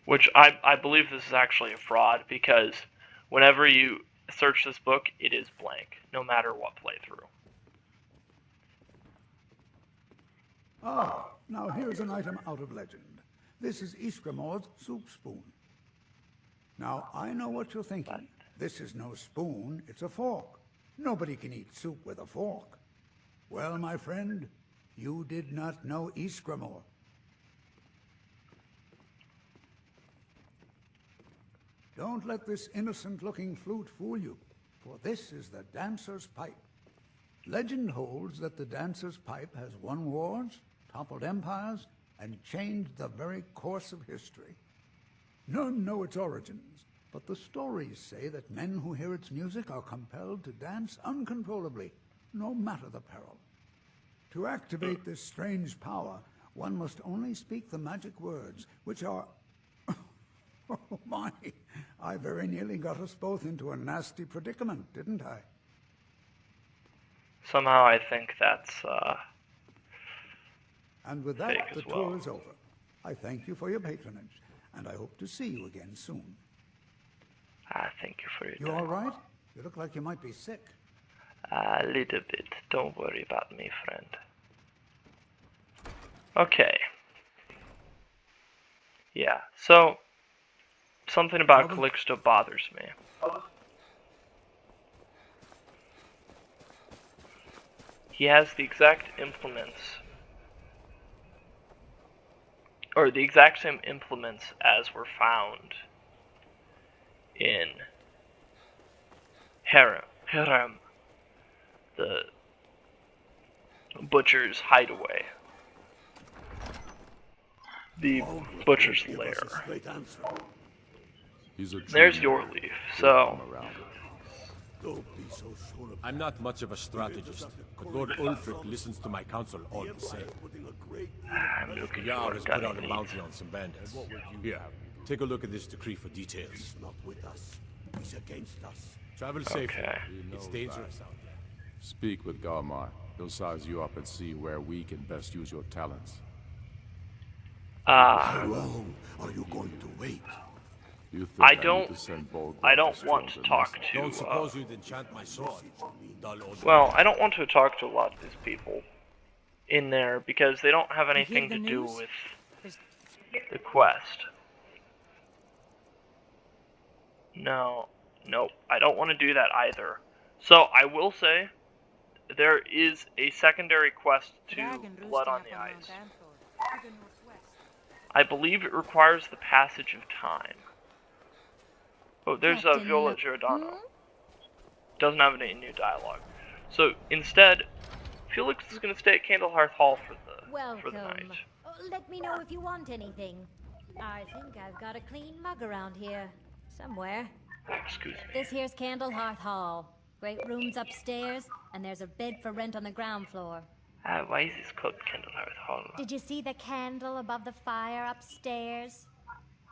Which I believe this is actually a fraud, because whenever you search this book, it is blank, no matter what playthrough. Ah, now here's an item out of legend. This is Ysgramor's soup spoon. Now, I know what you're thinking. This is no spoon, it's a fork. Nobody can eat soup with a fork. Well, my friend, you did not know Ysgramor. Don't let this innocent-looking flute fool you, for this is the dancer's pipe. Legend holds that the dancer's pipe has won wars, toppled empires, and changed the very course of history. None know its origins, but the stories say that men who hear its music are compelled to dance uncontrollably, no matter the peril. To activate this strange power, one must only speak the magic words, which are... Oh my, I very nearly got us both into a nasty predicament, didn't I? Somehow I think that's, And with that, fake the as well. tour is over. I thank you for your patronage, and I hope to see you again soon. Thank you for your You time. all right? You look like you might be sick. A little bit. Don't worry about me, friend. Okay. Yeah, so something about Calixto bothers me. He has the exact implements, or the exact same implements as were found in Harem, the butcher's hideaway, the butcher's lair. There's your leaf, so... I'm not much of a strategist, but Lord Ulfric listens to my counsel all the same. I'm looking Jarl for has a put gun out a in bounty on some bandits. Here, take a look at this decree for details. He's not with us. He's against us. Travel safely. Okay. It's dangerous out there. Speak with Galmar. He'll size you up and see where we can best use your talents. How long are you going to wait? You think I need don't to send Bolgraf I don't a want to stronger talk message? to, Don't suppose you'd enchant my sword, dull old well, I don't want to talk to a lot of these people in there because they don't have You hear anything the to do news? with There's- the quest. No, nope, I don't want to do that either. So I will say, there is a secondary quest to Dragon Blood roosting on up the Mount Ice. Anthor, to the northwest. I believe it requires the passage of time. Oh, there's a Captain Viola Lu- Giordano. Doesn't have any new dialogue. So instead, Felix is going to stay at Candlehearth Hall for the night. Welcome. Oh, let me know if you want anything. I think I've got a clean mug around here. Somewhere. Excuse me. This here's Candlehearth Hall. Great rooms upstairs, and there's a bed for rent on the ground floor. Why is this called Candlehearth Hall? Did you see the candle above the fire upstairs?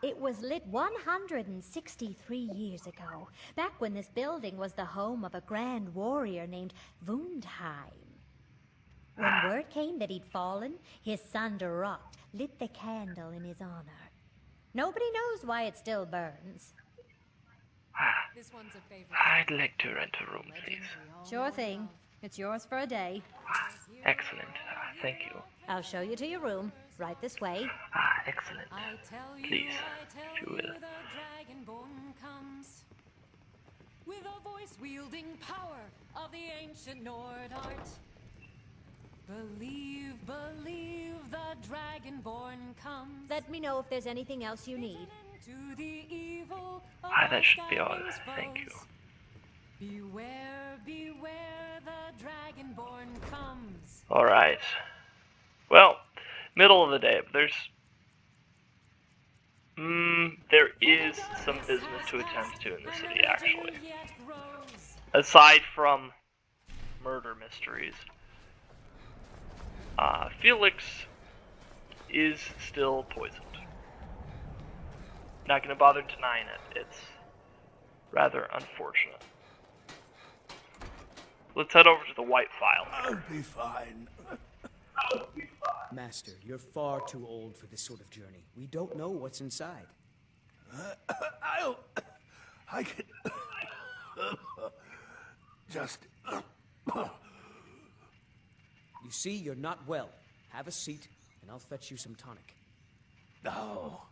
It was lit 163 years ago, back when this building was the home of a grand warrior named Wundheim. When word came that he'd fallen, his son Durot lit the candle in his honor. Nobody knows why it still burns. This one's a favorite. I'd like to rent a room, please. Sure thing. It's yours for a day. Excellent. Thank you. I'll show you to your room. Right this way. Excellent. I tell you, Please, I tell if you you, will. the Dragonborn comes with a voice wielding power of the ancient Nord art. Believe, believe the Dragonborn comes. Let me know if there's anything else you need. To the evil of That should be all. Skyrim's Thank you. foes. Beware, beware, the Dragonborn comes. Alright. Well, middle of the day, but there is some business to attend to in the city, actually. Aside from murder mysteries. Felix is still poisoned. Not gonna bother denying it. It's rather unfortunate. Let's head over to the White File. I'll be fine. Master, you're far too old for this sort of journey. We don't know what's inside. I can... just... You see, you're not well. Have a seat, and I'll fetch you some tonic. Now,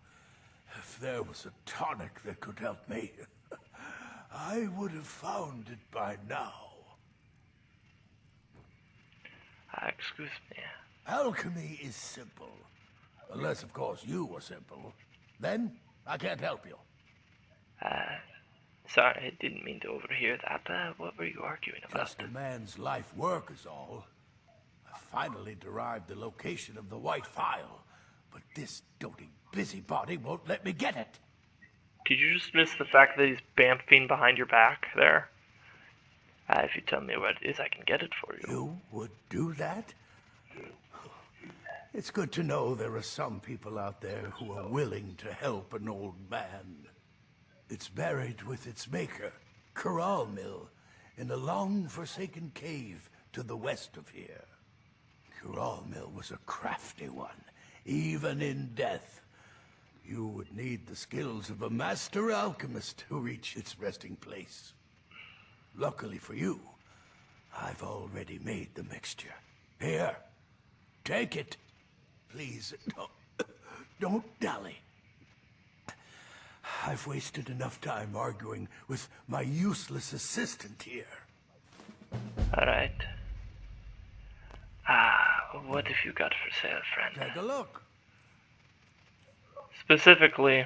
if there was a tonic that could help me, I would have found it by now. Excuse me. Alchemy is simple. Unless, of course, you were simple. Then, I can't help you. Sorry, I didn't mean to overhear that. What were you arguing about? Just a man's life work is all. I finally derived the location of the white file, but this doting busybody won't let me get it. Did you just miss the fact that he's bamfing behind your back there? If you tell me where it is, I can get it for you. You would do that? It's good to know there are some people out there who are willing to help an old man. It's buried with its maker, Corral Mill, in a long-forsaken cave to the west of here. Corral Mill was a crafty one, even in death. You would need the skills of a master alchemist to reach its resting place. Luckily for you, I've already made the mixture. Here, take it. Please, don't dally. I've wasted enough time arguing with my useless assistant here. Alright. What have you got for sale, friend? Take a look. Specifically,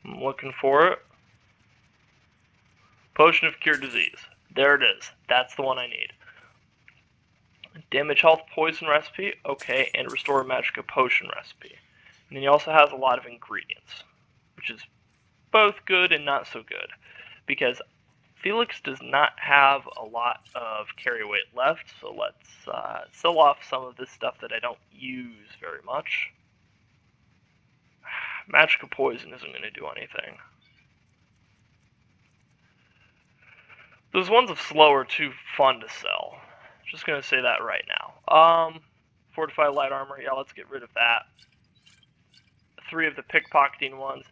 I'm looking for it. Potion of Cure Disease. There it is. That's the one I need. Damage Health Poison recipe. Okay, and Restore Magicka Potion recipe. And then he also has a lot of ingredients, which is both good and not so good. Because Felix does not have a lot of carry weight left, so let's sell off some of this stuff that I don't use very much. Magicka Poison isn't going to do anything. Those ones of slow are too fun to sell. Just going to say that right now. Fortify Light Armor, yeah, let's get rid of that. 3 of the pickpocketing ones.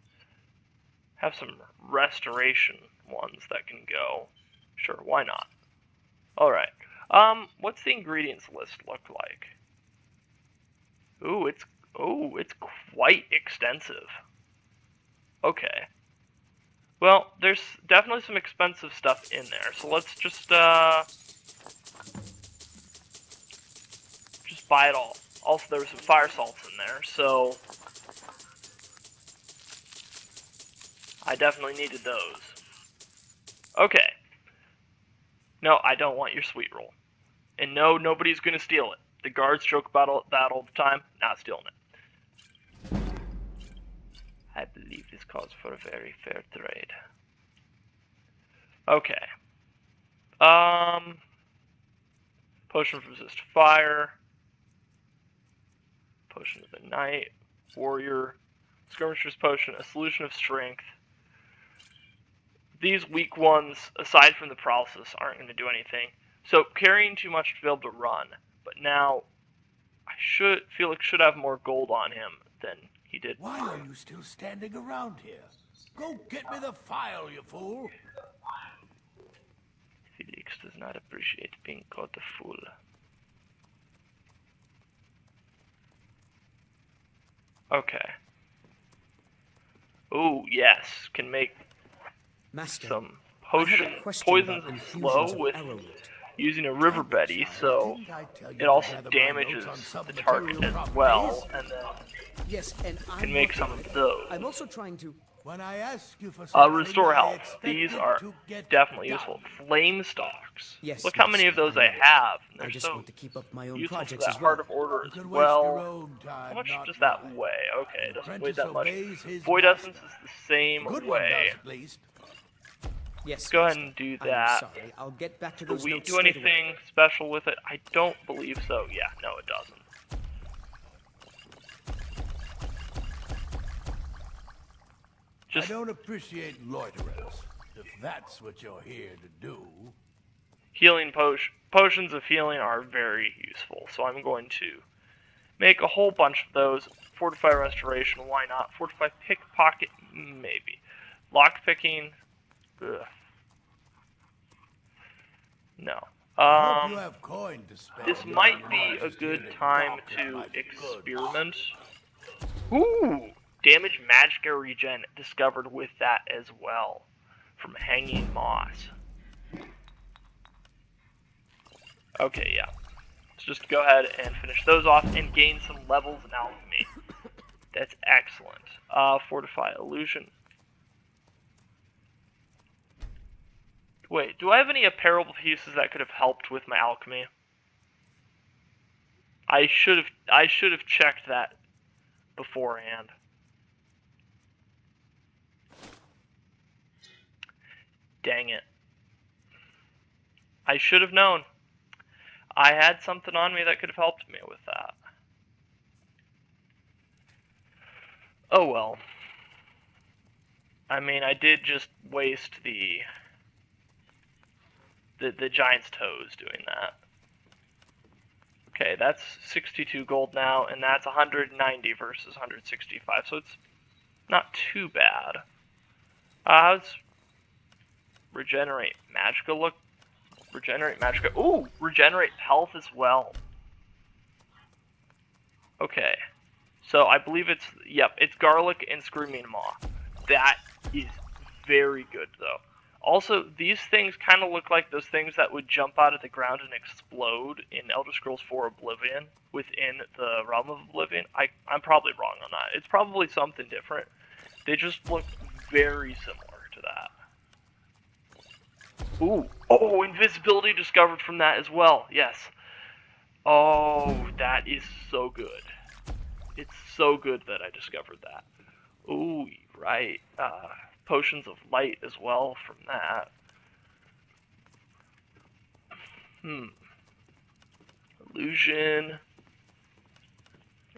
Have some restoration ones that can go. Sure, why not? Alright. What's the ingredients list look like? Ooh, it's quite extensive. Okay. Well, there's definitely some expensive stuff in there, so let's just buy it all. Also, there were some fire salts in there, so I definitely needed those. Okay. No, I don't want your sweet roll. And no, nobody's gonna steal it. The guards joke about that all the time. Not stealing it. I believe this calls for a very fair trade. Okay. Potion of Resist Fire. Potion of the Night. Warrior. Skirmisher's Potion. A Solution of Strength. These weak ones, aside from the paralysis, aren't going to do anything. So, carrying too much to be able to run. But now, Felix should have more gold on him than he did. Why are you still standing around here? Go get me the file, you fool! Felix does not appreciate being called a fool. Okay. Ooh, yes. Can make Master, some poisons and slow with using a river betty, so it also damages the target as well, and then yes, and can make some of those. I'm also trying to. When I ask you for something, Restore health. These are definitely useful. Flame stalks. Yes, look how many of those I have. They're I just want to keep up my own useful projects for that as well. Heart of Order as well. How much does that weigh? Okay, it doesn't weigh that much. Void Essence is the same way. Yes, let's go ahead and do that. I'm sorry. I'll get back to do those we notes do anything special with it? I don't believe so. Yeah, no, it doesn't. I don't appreciate loiterers, if that's what you're here to do. Healing potions of healing are very useful, so I'm going to make a whole bunch of those. Fortify Restoration, why not? Fortify Pickpocket, maybe. Lockpicking, ugh. No. I hope you have coin to spend. This might be a good time to experiment. Ooh! Damage Magicka Regen discovered with that as well. From Hanging Moss. Okay, yeah. Let's just go ahead and finish those off and gain some levels in alchemy. That's excellent. Fortify illusion. Wait, do I have any apparel pieces that could have helped with my alchemy? I should have checked that beforehand. Dang it. I should have known. I had something on me that could have helped me with that. Oh well. I mean, I did just waste the giant's toes doing that. Okay, that's 62 gold now, and that's 190 versus 165, so it's not too bad. How's regenerate magicka look? Regenerate magicka. Ooh, regenerate health as well. Okay, so I believe it's, yep, it's garlic and screaming maw. That is very good though. Also, these things kind of look like those things that would jump out of the ground and explode in Elder Scrolls 4 Oblivion within the Realm of Oblivion. I'm probably wrong on that. It's probably something different. They just look very similar to that. Ooh. Oh, invisibility discovered from that as well. Yes. Oh, that is so good. It's so good that I discovered that. Ooh, right. Potions of light as well from that. Illusion.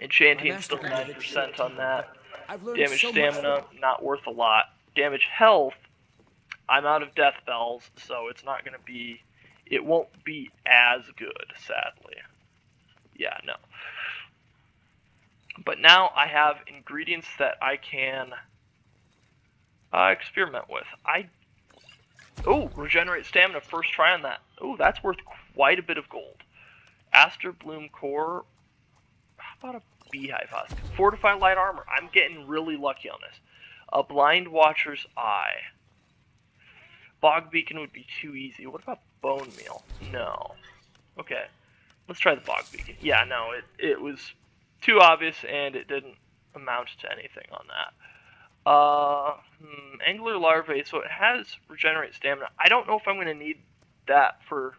Enchanting still 9% on that. Damage stamina, not worth a lot. Damage health, I'm out of death bells, so it's not gonna be, it won't be as good, sadly. Yeah, no. But now I have ingredients that I can experiment with. Oh, regenerate stamina first try on that. Oh, that's worth quite a bit of gold. Aster Bloom Core. How about a beehive husk? Fortify light armor. I'm getting really lucky on this. A blind watcher's eye. Bog beacon would be too easy. What about bone meal? No. Okay. Let's try the bog beacon. Yeah, no, it was too obvious and it didn't amount to anything on that. Angler larvae, so it has regenerate stamina. I don't know if I'm going to need that for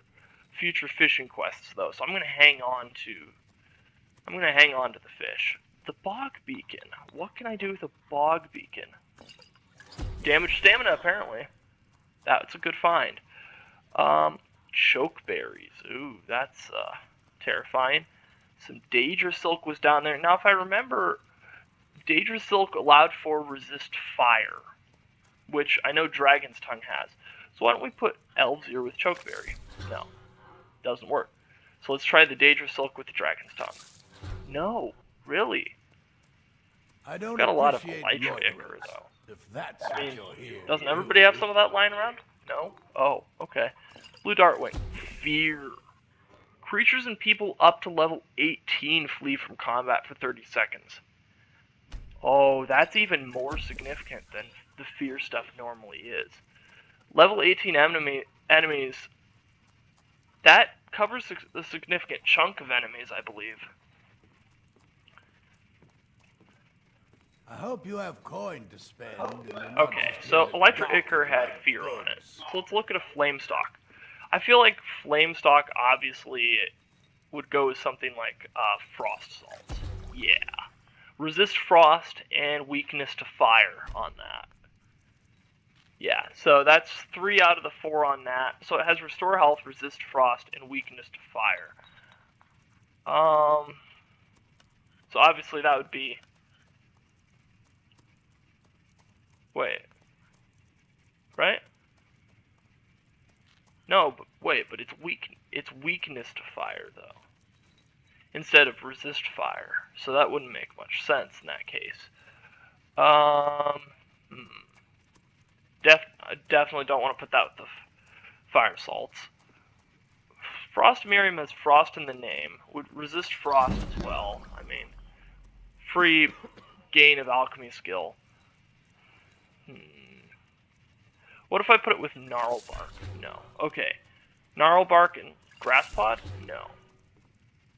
future fishing quests though, so I'm going to hang on to the fish. The bog beacon. What can I do with a bog beacon? Damage stamina apparently. That's a good find. Chokeberries. Ooh, that's terrifying. Some Daedra Silk was down there. Now if I remember, Daedra Silk allowed for resist fire, which I know Dragon's Tongue has. So why don't we put Elvesir with Chokeberry? No, doesn't work. So let's try the Daedra Silk with the Dragon's Tongue. No, really. I don't got a lot of appreciate Elytra Ichor, loiterers, though. if that's I what mean, you're here doesn't to everybody do. have some of that lying around? No? Oh, okay. Blue Dartwing. Fear. Creatures and people up to level 18 flee from combat for 30 seconds. Oh, that's even more significant than the fear stuff normally is. Level 18 enemies, that covers a significant chunk of enemies, I believe. I hope you have coin to spend. and you're not Okay, just so here to Elytra gawk Ichor at had my fear on it. things. So let's look at a Flamestock. I feel like Flamestock obviously would go with something like Frost Salt. Yeah. Resist Frost and weakness to fire on that. Yeah, so that's 3 out of the 4 on that. So it has Restore Health, Resist Frost, and Weakness to Fire. So obviously that would be... Wait. Right? No, but wait, but it's weakness to fire, though. Instead of resist fire. So that wouldn't make much sense in that case. I definitely don't want to put that with the fire salts. Frost Miriam has frost in the name. Would resist frost as well. I mean, free gain of alchemy skill. What if I put it with Gnarlbark? No. Okay. Gnarlbark and Grasspod? No.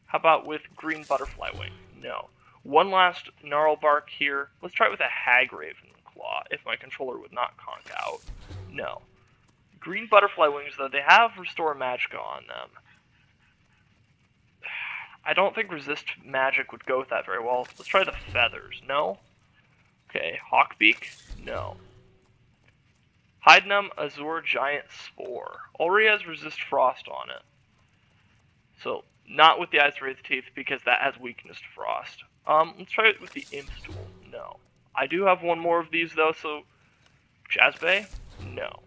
How about with Green Butterfly Wing? No. One last Gnarlbark here. Let's try it with a Hag Raven Claw, if my controller would not conk out. No. Green Butterfly Wings, though, they have Restore Magicka on them. I don't think Resist Magic would go with that very well. Let's try the Feathers. No? Okay, Hawkbeak? No. Hydenum Azure Giant Spore. Already has Resist Frost on it. So, not with the Eyes of Wraith Teeth, because that has weakness to Frost. Let's try it with the Imp Stool. No. I do have one more of these, though, so... Jazzbay? No.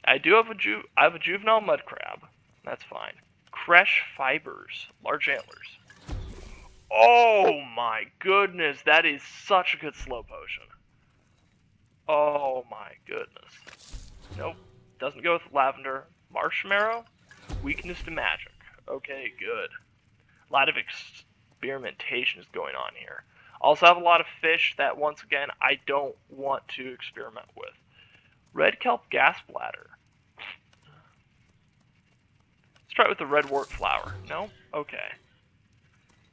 I do have a Juvenile Mud Crab. That's fine. Cresh Fibers. Large Antlers. Oh my goodness, that is such a good slow potion. Oh my goodness. Nope. Doesn't go with Lavender. Marshmallow? Weakness to magic. Okay, good. A lot of experimentation is going on here. Also have a lot of fish that, once again, I don't want to experiment with. Red Kelp Gas Bladder. Let's try it with the Red Wart Flower. No? Okay.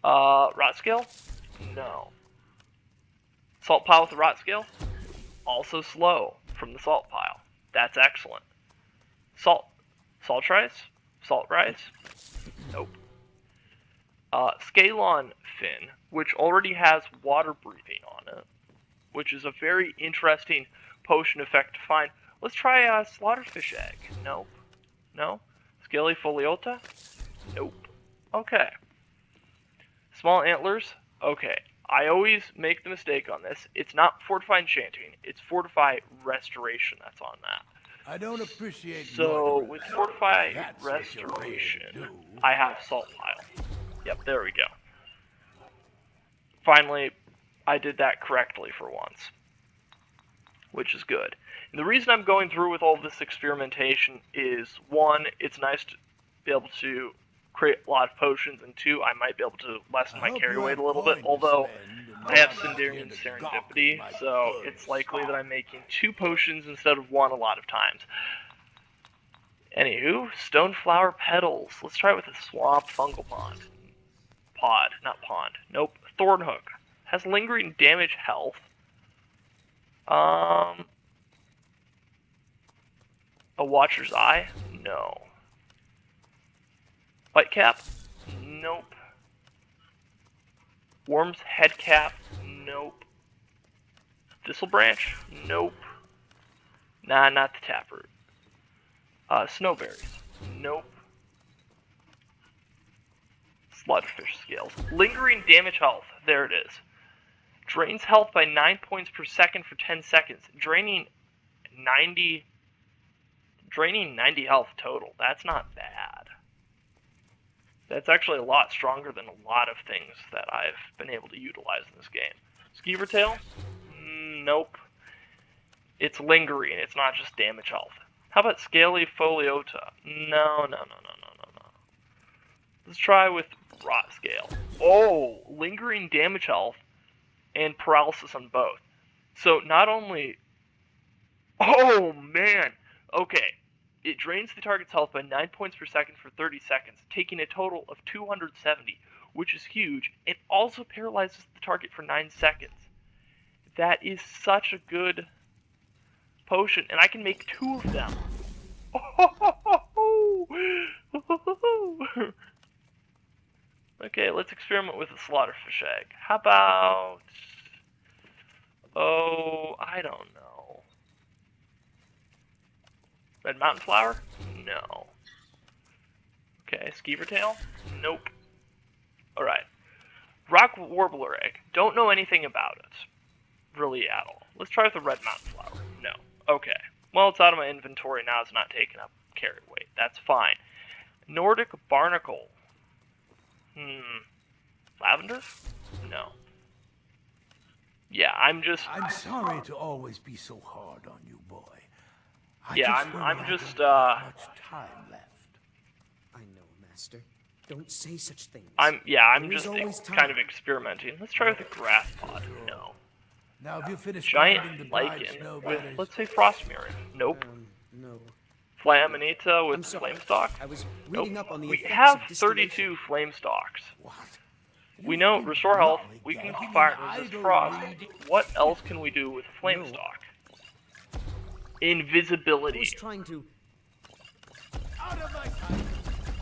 Rot Scale? No. Salt Pile with the Rot Scale? Also slow from the Salt Pile. That's excellent. Salt Rise? Salt Rise? Nope. Scalon Fin, which already has water breathing on it, which is a very interesting potion effect to find. Let's try Slaughterfish Egg. Nope. No? Scaly Foliota? Nope. Okay. Small Antlers? Okay. I always make the mistake on this. It's not Fortify Enchanting, it's Fortify Restoration that's on that. I don't appreciate. So, with Fortify Restoration, I have Salt Pile. Yep, there we go. Finally, I did that correctly for once, which is good. And the reason I'm going through with all this experimentation is, one, it's nice to be able to create a lot of potions, and two, I might be able to lessen my carry weight a little bit, although I have Sindarian Serendipity, so it's likely that I'm making 2 potions instead of 1 a lot of times. Anywho, Stoneflower Petals. Let's try it with a Swamp Fungal Pond. Nope. Thornhook. Has lingering damage health. A Watcher's Eye? No. Whitecap? Nope. Worm's Headcap? Nope. Thistlebranch? Nope. Nah, not the Taproot. Snowberries? Nope. Slaughterfish Scales. Lingering damage health. There it is. Drains health by 9 points per second for 10 seconds. Draining 90 health total. That's not bad. That's actually a lot stronger than a lot of things that I've been able to utilize in this game. Skeever Tail? Nope. It's lingering. It's not just damage health. How about Scaly Foliota? No. Let's try with Rot Scale. Oh, lingering damage health and paralysis on both. So not only... Oh, man! Okay. It drains the target's health by 9 points per second for 30 seconds, taking a total of 270, which is huge. It also paralyzes the target for 9 seconds. That is such a good potion, and I can make 2 of them. Okay, let's experiment with a Slaughterfish Egg. How about... Oh, I don't know. Red Mountain Flower? No. Okay, Skeever Tail? Nope. Alright. Rock Warbler Egg. Don't know anything about it. Really at all. Let's try with the Red Mountain Flower. No. Okay. Well, it's out of my inventory now. It's not taking up carry weight. That's fine. Nordic Barnacle. Lavender? No. Yeah, I'm sorry to always be so hard on you, boy. I'm just much time left. I know, Master. Don't say such things. I'm just kind of experimenting. Let's try with a Grass Pod. No. Now, have you finished Giant Lichen with, let's say, Frost Mirror. Nope. No. Flaminita with Flame Stalk. I was reading up on the we have 32 Flame Stalks. What? We know restore health, weakness to fire, resist frost. What else can we do with flame stalk? Invisibility. I was trying to...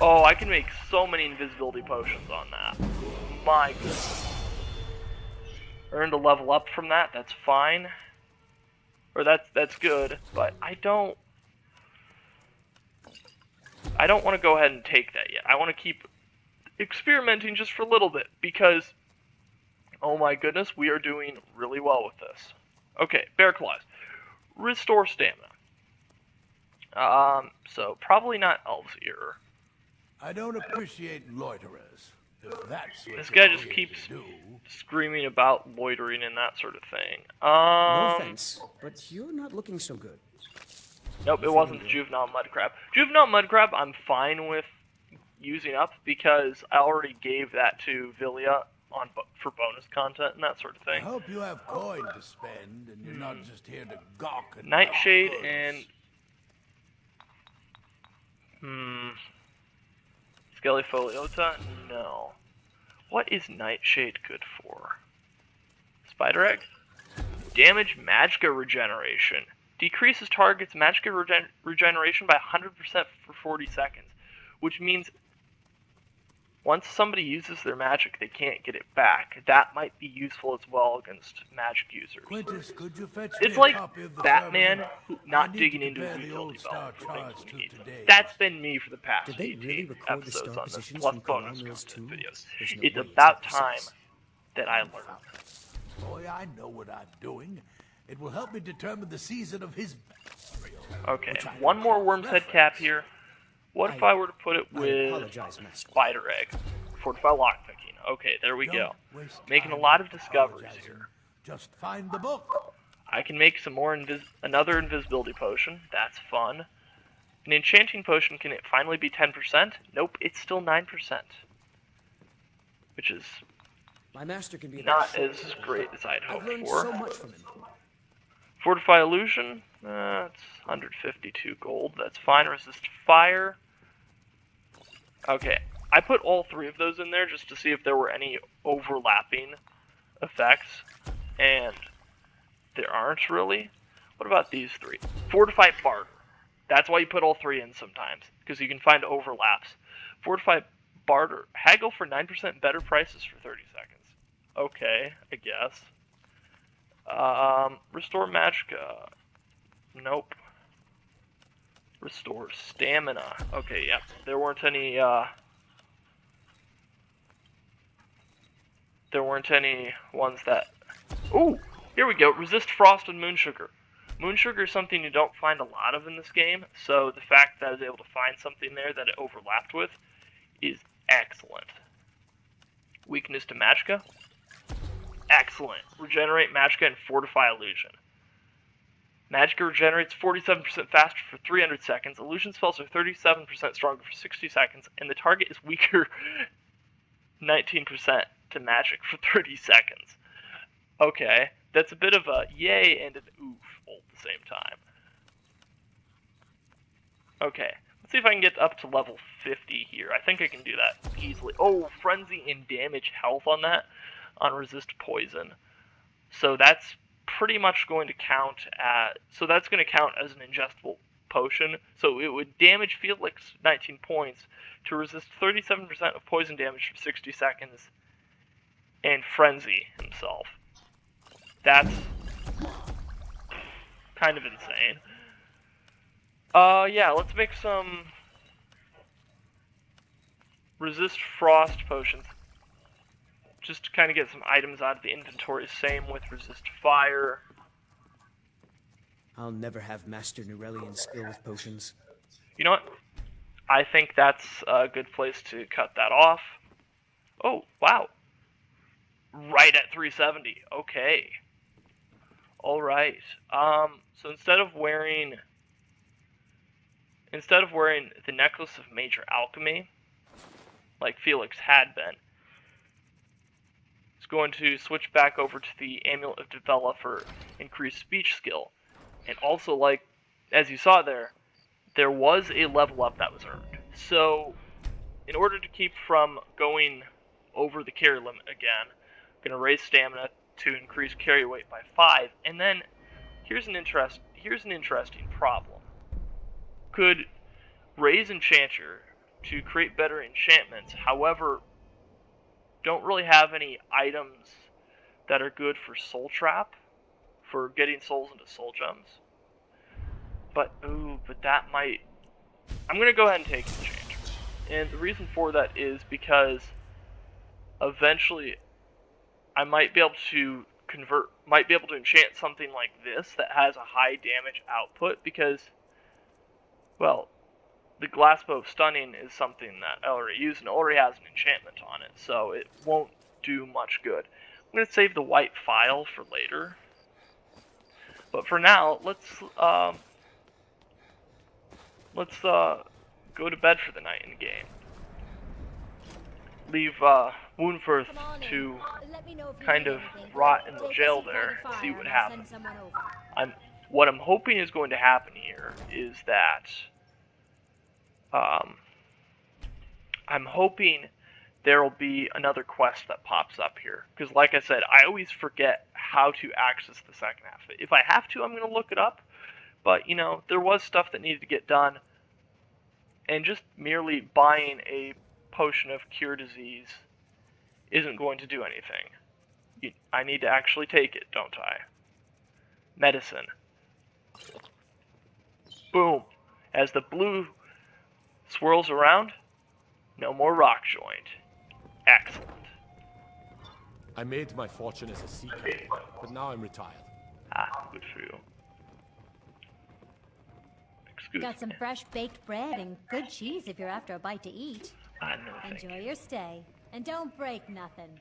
Oh, I can make so many invisibility potions on that. My goodness. Earned a level up from that, that's fine. Or that's good, but I don't want to go ahead and take that yet. I want to keep experimenting just for a little bit, because, oh my goodness, we are doing really well with this. Okay, bear claws. Restore stamina. So probably not elves here. I don't appreciate loiterers. If that's what This you're guy just here keeps to do. screaming about loitering and that sort of thing. No offense, but you're not looking so good. Nope, it wasn't the juvenile mudcrab. Juvenile mudcrab I'm fine with using up because I already gave that to Villia for bonus content and that sort of I thing. hope you have coin to spend and you're not just here to gawk at Nightshade my goods. and... Scalyfoliota? No. What is Nightshade good for? Spider Egg? Damage Magicka regeneration. Decreases target's Magicka regeneration by 100% for 40 seconds. Which means once somebody uses their magic, they can't get it back. That might be useful as well against magic users. Quintus, could you fetch It's me like a copy of the Batman Firmament? not I need digging to into his compare the utility old star belt for things charts when he to needs them. today. That's been me for the past Did they 18 really record the episodes star on this, positions plus from bonus Corvallis content too? videos. There's no It's way about that time precise. that I learn. Boy, I know what I'm doing. It will help me determine the season of his... Okay, one more worm's head cap here. What if I were to put it with apologize, Master. Spider Egg? Fortify lockpicking. Okay, there we go. waste Making a time lot of discoveries apologizing. here. Just find the book. I can make some more another invisibility potion. That's fun. An enchanting potion, can it finally be 10%? Nope, it's still 9%. Which is My master can be not as great as I'd I've hoped learned for. so much from him. Fortify illusion, it's 152 gold. That's fine. Resist fire. Okay, I put all three of those in there just to see if there were any overlapping effects, and there aren't really. What about these three? Fortify barter. That's why you put all three in sometimes, because you can find overlaps. Fortify barter. Haggle for 9% better prices for 30 seconds. Okay, I guess. Restore magicka. Nope. Restore stamina. Okay, yeah. There weren't any ones that... Ooh! Here we go. Resist frost and moon sugar. Moon sugar is something you don't find a lot of in this game, so the fact that I was able to find something there that it overlapped with is excellent. Weakness to magicka. Excellent. Regenerate magicka and fortify illusion. Magicka regenerates 47% faster for 300 seconds. Illusion spells are 37% stronger for 60 seconds, and the target is weaker 19% to magic for 30 seconds. Okay, that's a bit of a yay and an oof all at the same time. Okay, let's see if I can get up to level 50 here. I think I can do that easily. Oh, frenzy and damage health on that, on resist poison. So that's pretty much going to count as an ingestible potion. So it would damage Felix 19 points to resist 37% of poison damage for 60 seconds and frenzy himself. That's kind of insane. Yeah, let's make some resist frost potions. Just to kind of get some items out of the inventory. Same with resist fire. I'll never have Master Nurelian's skill with potions. You know what? I think that's a good place to cut that off. Oh, wow. Right at 370. Okay. Alright. So instead of wearing the Necklace of Major Alchemy, like Felix had been, it's going to switch back over to the Amulet of Develop for increased speech skill. And also, like, as you saw there was a level up that was earned. So, in order to keep from going over the carry limit again. I'm going to raise stamina to increase carry weight by 5, and then here's an interesting problem. Could raise enchanter to create better enchantments, however, don't really have any items that are good for soul trap, for getting souls into soul gems. But that might... I'm going to go ahead and take enchanter. And the reason for that is because eventually I might be able to enchant something like this that has a high damage output, because, well, the Glassbow of Stunning is something that I already use and already has an enchantment on it, so it won't do much good. I'm going to save the white file for later. But for now, let's go to bed for the night in the game. Leave Woundfirth to kind of rot in the jail there and see what happens. What I'm hoping is going to happen here is that I'm hoping there will be another quest that pops up here. Because like I said, I always forget how to access the second half of it. If I have to, I'm going to look it up. But, you know, there was stuff that needed to get done. And just merely buying a potion of cure disease isn't going to do anything. I need to actually take it, don't I? Medicine. Boom. As the blue swirls around, no more rock joint. Excellent. I made my fortune as a sea captain, but now I'm retired. Ah, good for you. Got some fresh baked bread and good cheese if you're after a bite to eat. No, enjoy your stay, and don't break nothing.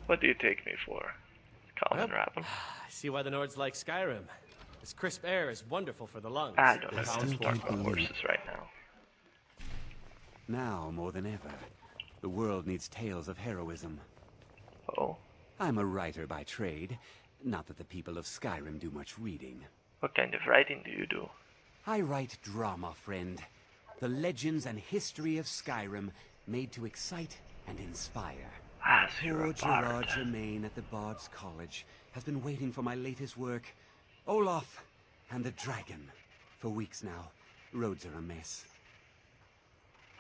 What do you take me for? Common rapping? I see why the Nords like Skyrim. This crisp air is wonderful for the lungs. I don't have to talk about horses right now. Now more than ever, the world needs tales of heroism. Oh? I'm a writer by trade. Not that the people of Skyrim do much reading. What kind of writing do you do? I write drama, friend. The legends and history of Skyrim made to excite and inspire. So you're a Poor Gerard Germain at the Bard's College has been waiting for my latest work, Olaf and the Dragon. For weeks now, roads are a mess.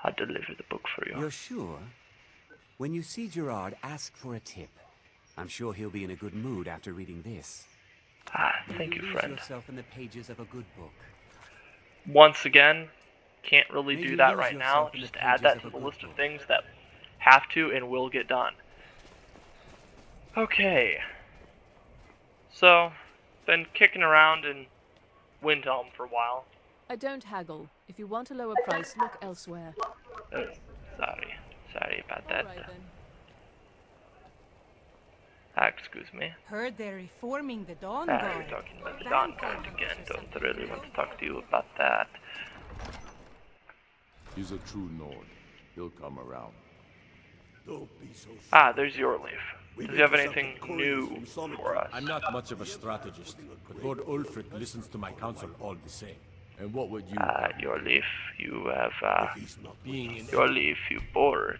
I'll deliver the book for you. You're sure? When you see Gerard, ask for a tip. I'm sure he'll be in a good mood after reading this. Thank you, lose friend. yourself in the pages of a good book. Once again, can't really do that right now. Just add that to the list of things that have to and will get done. Okay. So, been kicking around in Windhelm for a while. I don't haggle. If you want a lower price, look elsewhere. Sorry about that. Right, then. Excuse me. Heard they're reforming the Dawn You're Guard. talking about the Dawn Guard again. Don't really want to talk to you about that. He's a true Nord. He'll come around. Don't be so There's Yorleaf. Does he have anything new for us? I'm not much of a strategist, but Lord Ulfric listens to my counsel all the same. And what would you Yorleaf, you have, being in Yorleaf, you borked.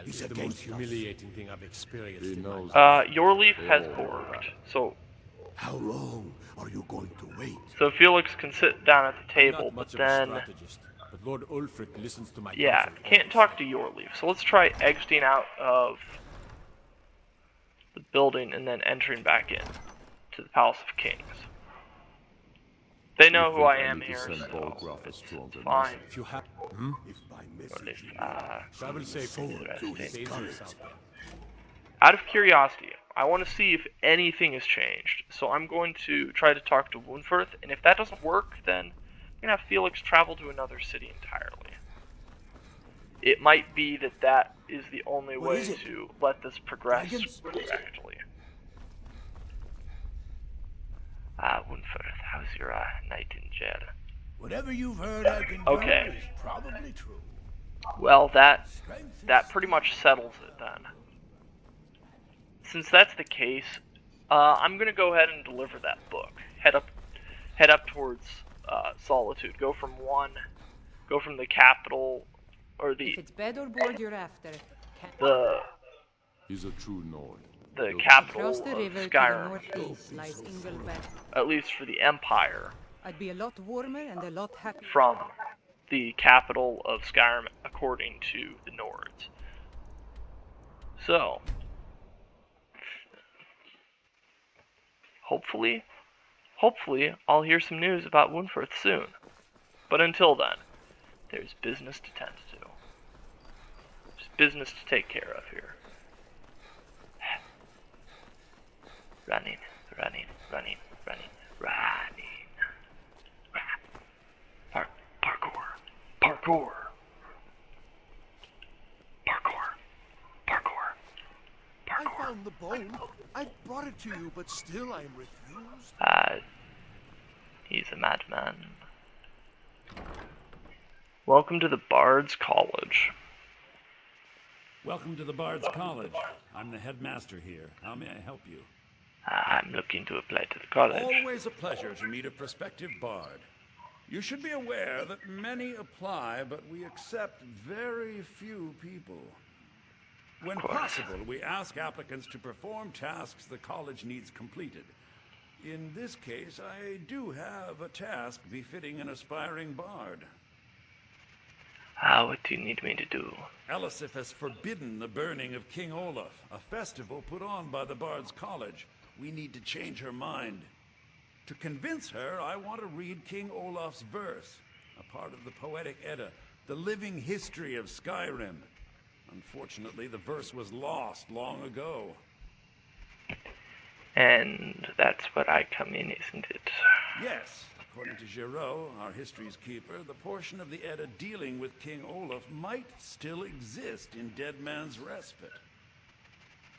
It's the most humiliating thing I've experienced in my life. Yorleaf has borked, so... How long are you going to wait? So Felix can sit down at the table, but then... But Lord Ulfric listens to my yeah, can't talk to Yorleaf, so let's try exiting out of the building and then entering back in to the Palace of Kings. They know who I am here, so it's fine. If you have... I will say out of curiosity, I want to see if anything has changed. So I'm going to try to talk to Woundfirth, and if that doesn't work, then I'm going to have Felix travel to another city entirely. It might be that that is the only way to let this progress correctly. Woundfirth, how's your night in jail? Whatever you've heard I can do is probably true. Well, that pretty much settles it then. Since that's the case, I'm gonna go ahead and deliver that book. Head up towards Solitude. Go from the capital, or the... If it's bed or board you're after. He's a true Nord. the capital Across the of river to the Skyrim, northeast lies Ingolberg. at least for the Empire, I'd be a lot warmer and a lot happier. from the capital of Skyrim according to the Nords. So, hopefully I'll hear some news about Windforth soon. But until then, there's business to tend to. There's business to take care of here. Running. Parkour. I found the bone. I brought it to you, but still I am refused. He's a madman. Welcome to the Bard's College. Welcome to the Bard's College. I'm the headmaster here. How may I help you? I'm looking to apply to the college. Always a pleasure to meet a prospective bard. You should be aware that many apply, but we accept very few people. When possible, we ask applicants to perform tasks the college needs completed. In this case, I do have a task befitting an aspiring bard. What do you need me to do? Elisif has forbidden the burning of King Olaf, a festival put on by the Bard's College. We need to change her mind. To convince her, I want to read King Olaf's verse, a part of the Poetic Edda, the living history of Skyrim. Unfortunately, the verse was lost long ago. And that's where I come in, isn't it? Yes. According to Giraud, our history's keeper, the portion of the Edda dealing with King Olaf might still exist in Dead Man's Respite.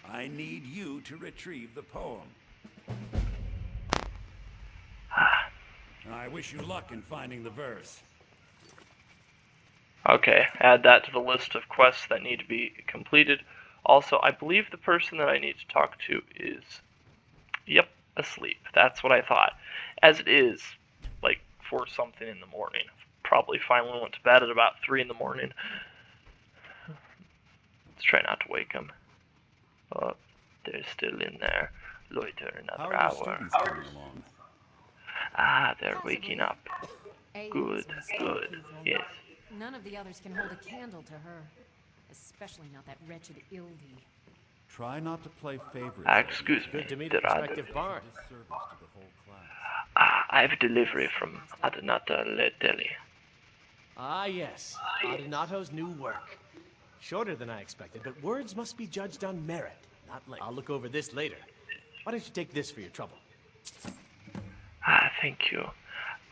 I need you to retrieve the poem. I wish you luck in finding the verse. Okay, add that to the list of quests that need to be completed. Also, I believe the person that I need to talk to is, asleep. That's what I thought. As it is, like, 4 something in the morning. Probably finally went to bed at about 3 in the morning. Let's try not to wake him. Oh, they're still in there. Loiter another hour. They're waking up. Good. Yes. None of the others can hold a candle to her. Especially not that wretched Ildi. Try not to play favorites. Excuse me. Good to meet a prospective bard. I have a delivery from Adenata Ledeli. Ah, yes. Adenato's new work. Shorter than I expected, but words must be judged on merit, not length. I'll look over this later. Why don't you take this for your trouble? Thank you.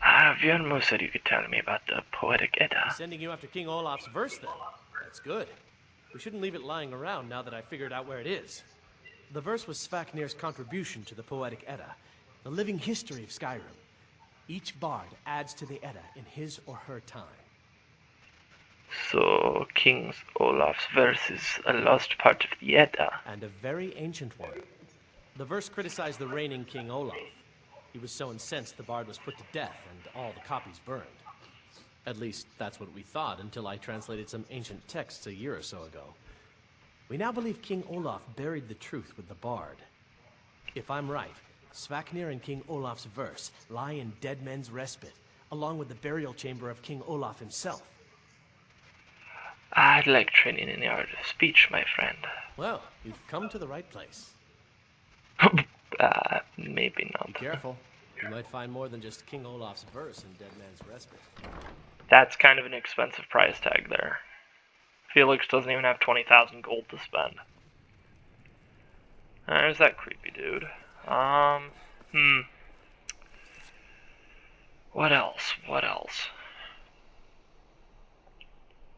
Björnmo said you could tell me about the Poetic Edda. He's sending you after King Olaf's verse, then. That's good. We shouldn't leave it lying around now that I figured out where it is. The verse was Svaknir's contribution to the Poetic Edda, the living history of Skyrim. Each bard adds to the Edda in his or her time. So, King Olaf's verse is a lost part of the Edda. And a very ancient one. The verse criticized the reigning King Olaf. He was so incensed the bard was put to death and all the copies burned. At least, that's what we thought until I translated some ancient texts a year or so ago. We now believe King Olaf buried the truth with the bard. If I'm right, Svaknir and King Olaf's verse lie in Dead Men's Respite, along with the burial chamber of King Olaf himself. I'd like training in the art of speech, my friend. Well, you've come to the right place. Maybe not. Be careful. You might find more than just King Olaf's verse in Dead Man's Respite. That's kind of an expensive price tag there. Felix doesn't even have 20,000 gold to spend. There's that creepy dude. What else?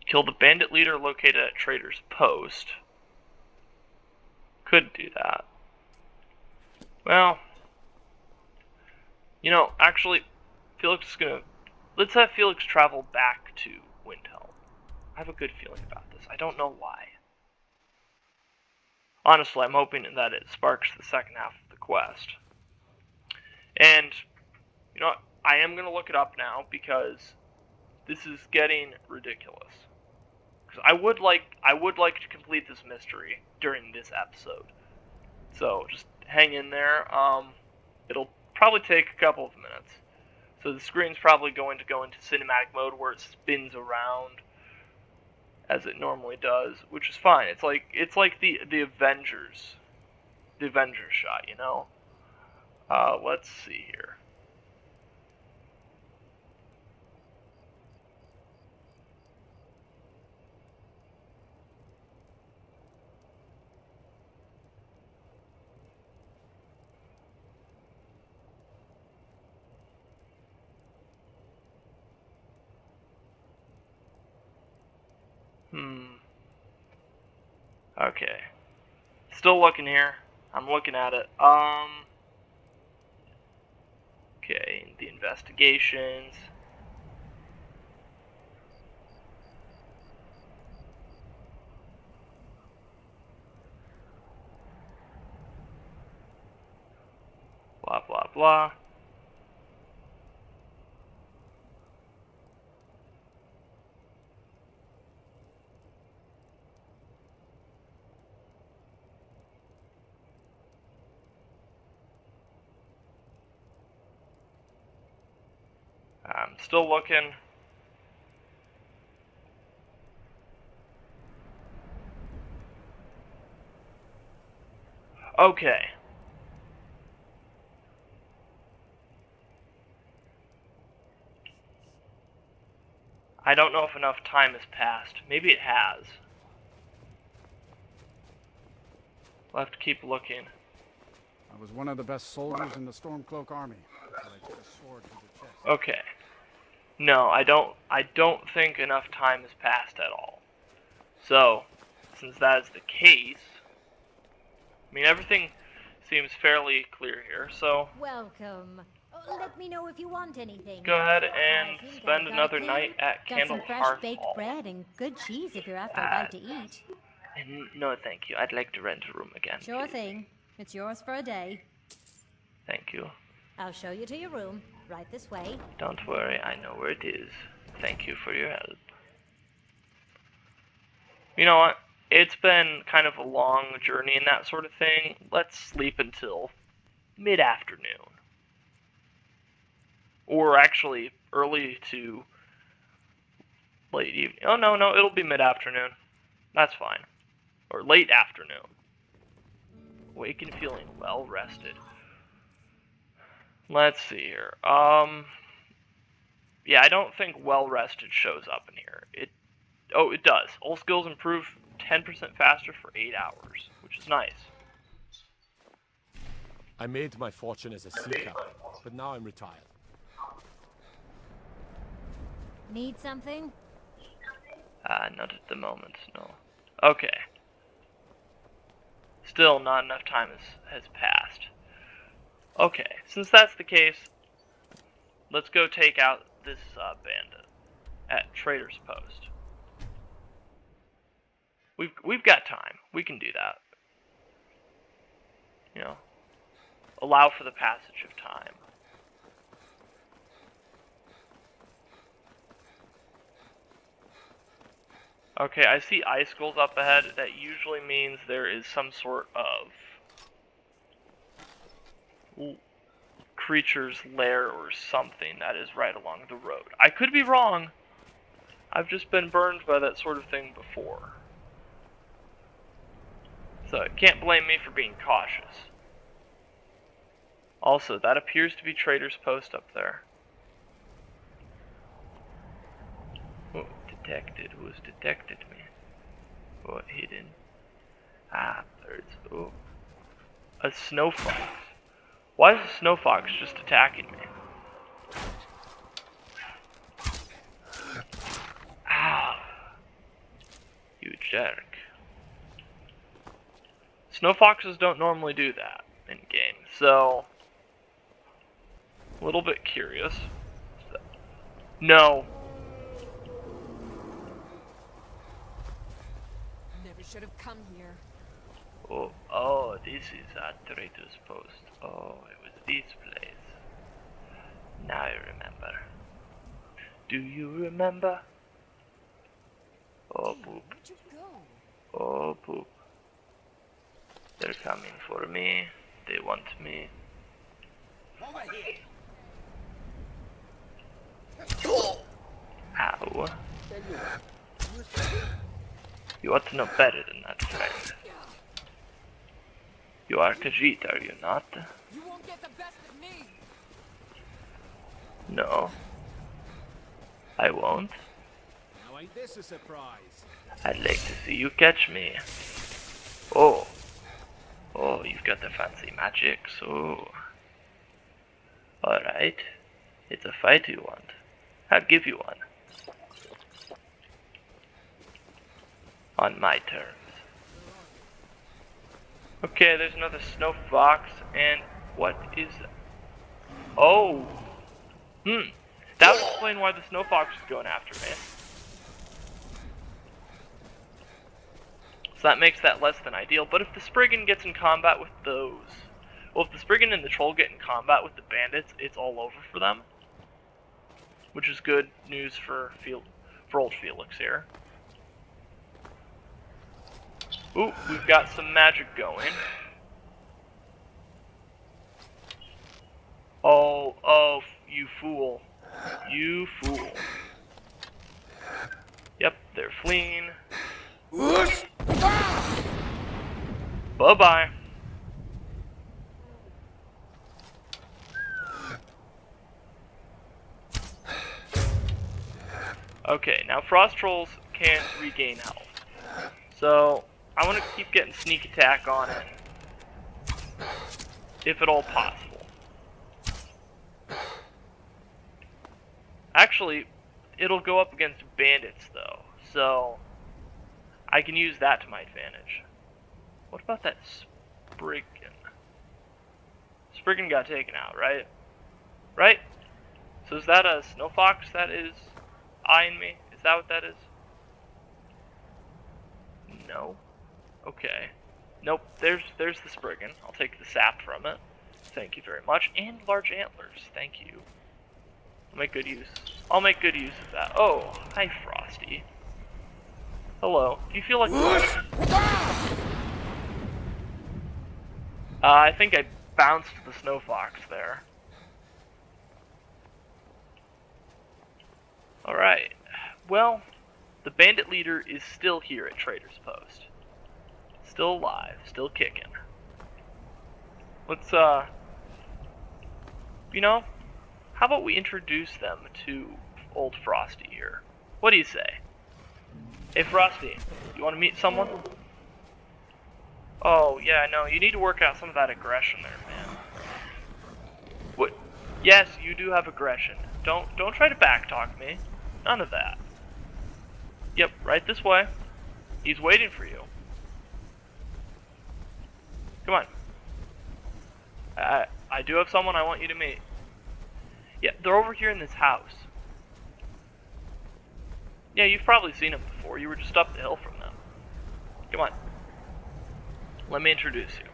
Kill the bandit leader located at Trader's Post. Could do that. Well, actually, Felix is gonna... Let's have Felix travel back to Windhelm. I have a good feeling about this. I don't know why. Honestly, I'm hoping that it sparks the second half of the quest. And, you know what? I am going to look it up now because this is getting ridiculous. because I would like to complete this mystery during this episode. So just hang in there. It'll probably take a couple of minutes. So the screen's probably going to go into cinematic mode where it spins around as it normally does, which is fine. It's like the Avengers, shot, you know. Let's see here. Okay. Still looking here. I'm looking at it. Okay, the investigations. Blah, blah, blah. I'm still looking. Okay. I don't know if enough time has passed. Maybe it has. We'll have to keep looking. I was one of the best soldiers in the Stormcloak army. But I took a sword to the chest. Okay. No, I don't think enough time has passed at all. So, since that is the case, I mean, everything seems fairly clear here, so Welcome. Let me know if you want anything. go ahead and spend another night at Got some Candlehearth fresh baked Hall. bread and good cheese if you're after a bite to eat. No, thank you. I'd like to rent a room again. Sure thing. It's yours for a day. Thank you. I'll show you to your room. Right this way. Don't worry, I know where it is. Thank you for your help. You know what? It's been kind of a long journey and that sort of thing. Let's sleep until mid-afternoon. Or actually, early to late evening. Oh, no, it'll be mid-afternoon. That's fine. Or late afternoon. Wake and feeling well-rested. Let's see here. Yeah, I don't think well-rested shows up in here. It does. All skills improve 10% faster for 8 hours, which is nice. I made my fortune as a sea captain, but now I'm retired. Need something? Not at the moment, no. Okay. Still not enough time has passed. Okay, since that's the case, let's go take out this bandit at Trader's Post. We've got time. We can do that. You know, allow for the passage of time. Okay, I see icicles up ahead. That usually means there is some sort of creature's lair or something that is right along the road. I could be wrong. I've just been burned by that sort of thing before. So you can't blame me for being cautious. Also, that appears to be Trader's Post up there. Oh, detected. Who's detected me? Oh, hidden. Ah, birds. Oh. A snow fox. Why is a snow fox just attacking me? Ah. You jerk. Snow foxes don't normally do that in game, so a little bit curious. No. Never should have come here. Oh, this is at Trader's Post. Oh, it was this place. Now I remember. Do you remember? Oh poop. Oh poop. They're coming for me. They want me. Over here. Ow. You ought to know better than that, friend. You are Khajiit, are you not? You won't get the best of me. No. I won't. Now ain't this a surprise? I'd like to see you catch me. Oh. Oh, you've got the fancy magic, so... Alright. It's a fight you want. I'll give you one. On my terms. Okay, there's another snow fox, and what is that? Oh! That would explain why the snow fox is going after me. So that makes that less than ideal, but if the Spriggan gets in combat with those... Well, if the Spriggan and the Troll get in combat with the bandits, it's all over for them. Which is good news for old Felix here. Ooh, we've got some magic going. Oh, you fool. You fool. Yep, they're fleeing. Bye-bye. Okay, now Frost Trolls can regain health. So, I want to keep getting sneak attack on it. If at all possible. Actually, it'll go up against bandits though. So, I can use that to my advantage. What about that Spriggan? Spriggan got taken out, right? Right? So is that a snow fox that is eyeing me? Is that what that is? No. Okay. Nope, there's the Spriggan. I'll take the sap from it. Thank you very much. And large antlers. Thank you. I'll make good use. I'll make good use of that. Oh, hi Frosty. Hello. Do you feel like... I think I bounced the snow fox there. Alright. Well, the bandit leader is still here at Trader's Post. Still alive, still kicking. Let's, you know, how about we introduce them to old Frosty here? What do you say? Hey Frosty, you want to meet someone? Oh, yeah, no, you need to work out some of that aggression there, man. What? Yes, you do have aggression. Don't try to backtalk me. None of that. Yep, right this way. He's waiting for you. Come on. I do have someone I want you to meet. Yeah, they're over here in this house. Yeah, you've probably seen them before. You were just up the hill from them. Come on. Let me introduce you.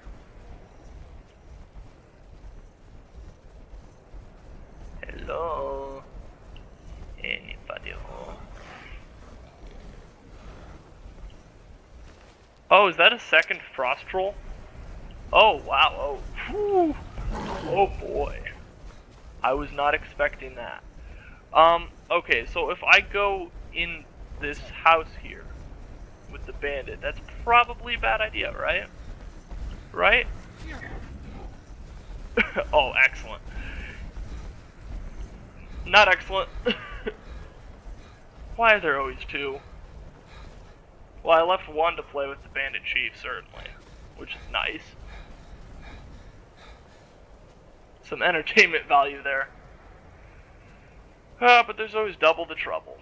Hello. Anybody home? Oh, is that a second frost troll? Oh, wow. Oh, whew. Oh boy. I was not expecting that. Okay, so if I go in this house here with the bandit, that's probably a bad idea, right? Right? Oh, excellent. Not excellent. Why are there always two? Well, I left one to play with the bandit chief, certainly, which is nice. Some entertainment value there. But there's always double the trouble.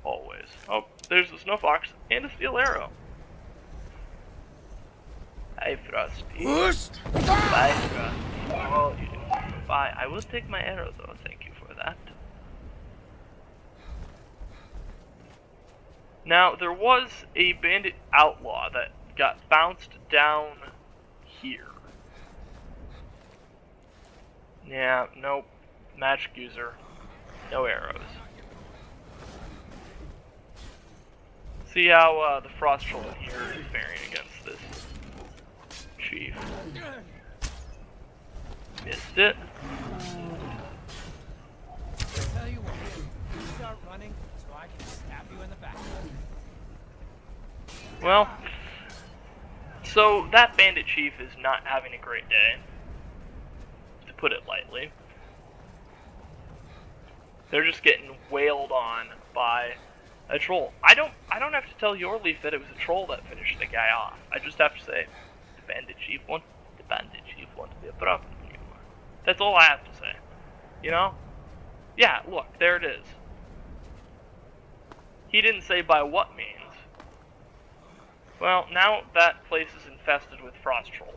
Always. Oh, there's the snow fox and a steel arrow. Hi, Frosty. Bye, Frosty. Oh, you didn't. Bye. I will take my arrow, though. Thank you for that. Now, there was a bandit outlaw that got bounced down here. Yeah, nope. Magic user. No arrows. see how the Frost Troll in here is faring against this chief. Missed it. Tell you what, you start running so I can stab you in the back. Well, so that bandit chief is not having a great day, to put it lightly. They're just getting wailed on by a troll. I don't have to tell your leaf that it was a troll that finished the guy off. I just have to say the bandit chief wants to be a problem anymore. That's all I have to say. You know? Yeah, look, there it is. He didn't say by what means. Well, now that place is infested with frost trolls.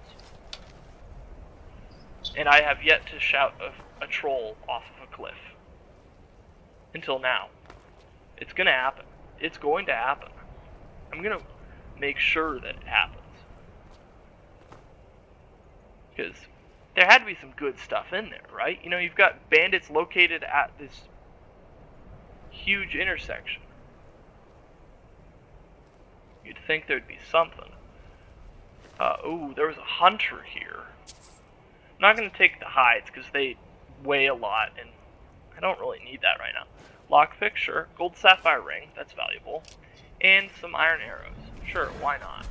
And I have yet to shout a troll off of a cliff. Until now. It's gonna happen. It's going to happen. I'm gonna make sure that it happens. Because there had to be some good stuff in there, right? You know, you've got bandits located at this huge intersection. You'd think there'd be something. Ooh, there was a hunter here. I'm not going to take the hides because they weigh a lot and I don't really need that right now. Lockpick, sure. Gold sapphire ring, that's valuable. And some iron arrows. Sure, why not?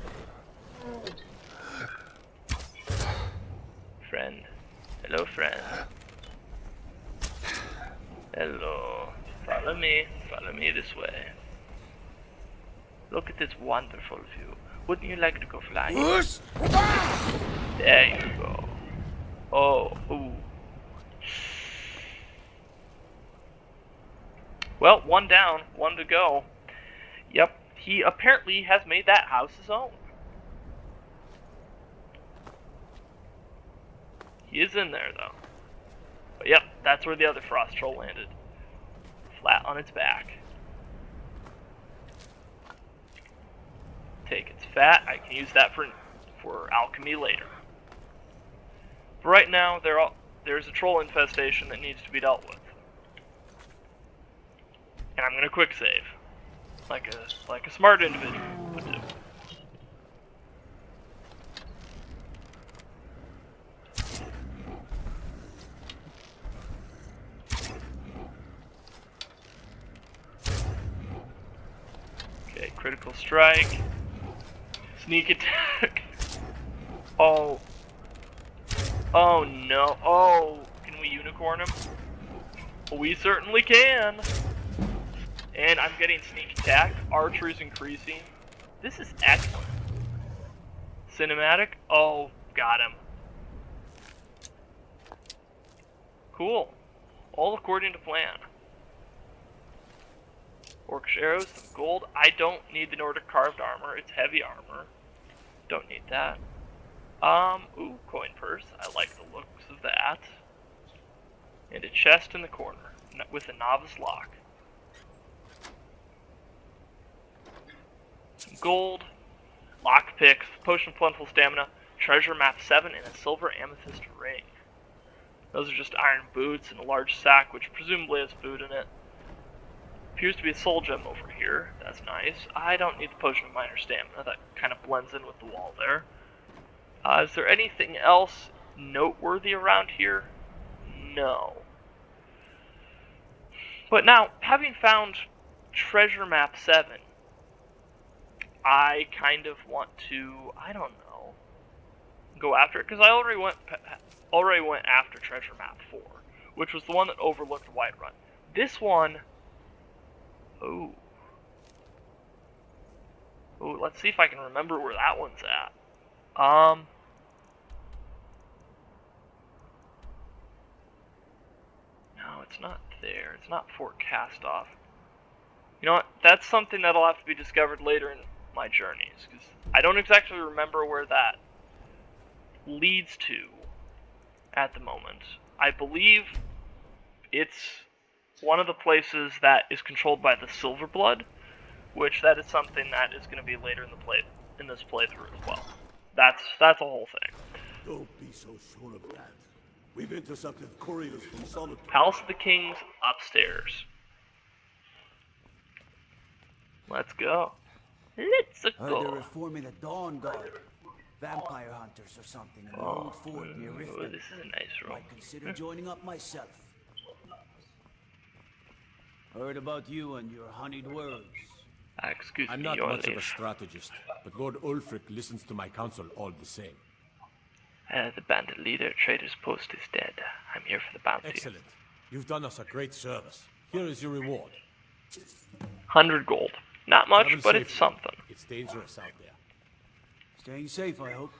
Friend. Hello, friend. Hello. Follow me this way. Look at this wonderful view. Wouldn't you like to go flying? There you go. Oh, ooh. Well, one down, one to go. Yep, he apparently has made that house his own. He is in there, though. But yep, that's where the other frost troll landed. Flat on its back. Take its fat. I can use that for alchemy later. But right now, there's a troll infestation that needs to be dealt with. And I'm gonna quick save. Like a smart individual would do. Okay, critical strike. Sneak attack. Oh. Oh no. Oh, can we unicorn him? We certainly can. And I'm getting sneak attack. Archer's increasing. This is excellent. Cinematic. Oh, got him. Cool. All according to plan. Orcish arrows, some gold. I don't need the Nordic carved armor. It's heavy armor. Don't need that. Ooh, coin purse. I like the looks of that. And a chest in the corner with a novice lock. Some gold, lockpicks, potion of plentiful stamina, treasure map 7, and a silver amethyst ring. Those are just iron boots and a large sack, which presumably has food in it. Appears to be a soul gem over here. That's nice. I don't need the potion of minor stamina. That kind of blends in with the wall there. Is there anything else noteworthy around here? No. But now, having found treasure map 7, I kind of want to, I don't know, go after it, because I already went after treasure map 4, which was the one that overlooked Whiterun. This one, ooh, let's see if I can remember where that one's at. No, it's not there. It's not Fort Castoff. You know what? That's something that'll have to be discovered later in my journeys, because I don't exactly remember where that leads to at the moment. I believe it's one of the places that is controlled by the Silverblood, which that is something that is going to be later in this playthrough as well. That's the whole thing. Don't be so sure of that. We've intercepted couriers from Solitude. Palace of the Kings upstairs. Let's go. Let's Heard go. they're reforming the Dawn Guard. Vampire hunters or something in the old fort near Riften. This is a nice room. Might consider joining up myself. Heard about you and your honeyed words. Excuse I'm me, not Your much of a Lief. strategist, but Lord Ulfric listens to my counsel all the same. The bandit leader, Trader's Post, is dead. I'm here for the bounty. Excellent. You've done us a great service. Here is your reward. 100 gold. Not much, Travel but it's safely. something. It's dangerous out there. Staying safe, I hope.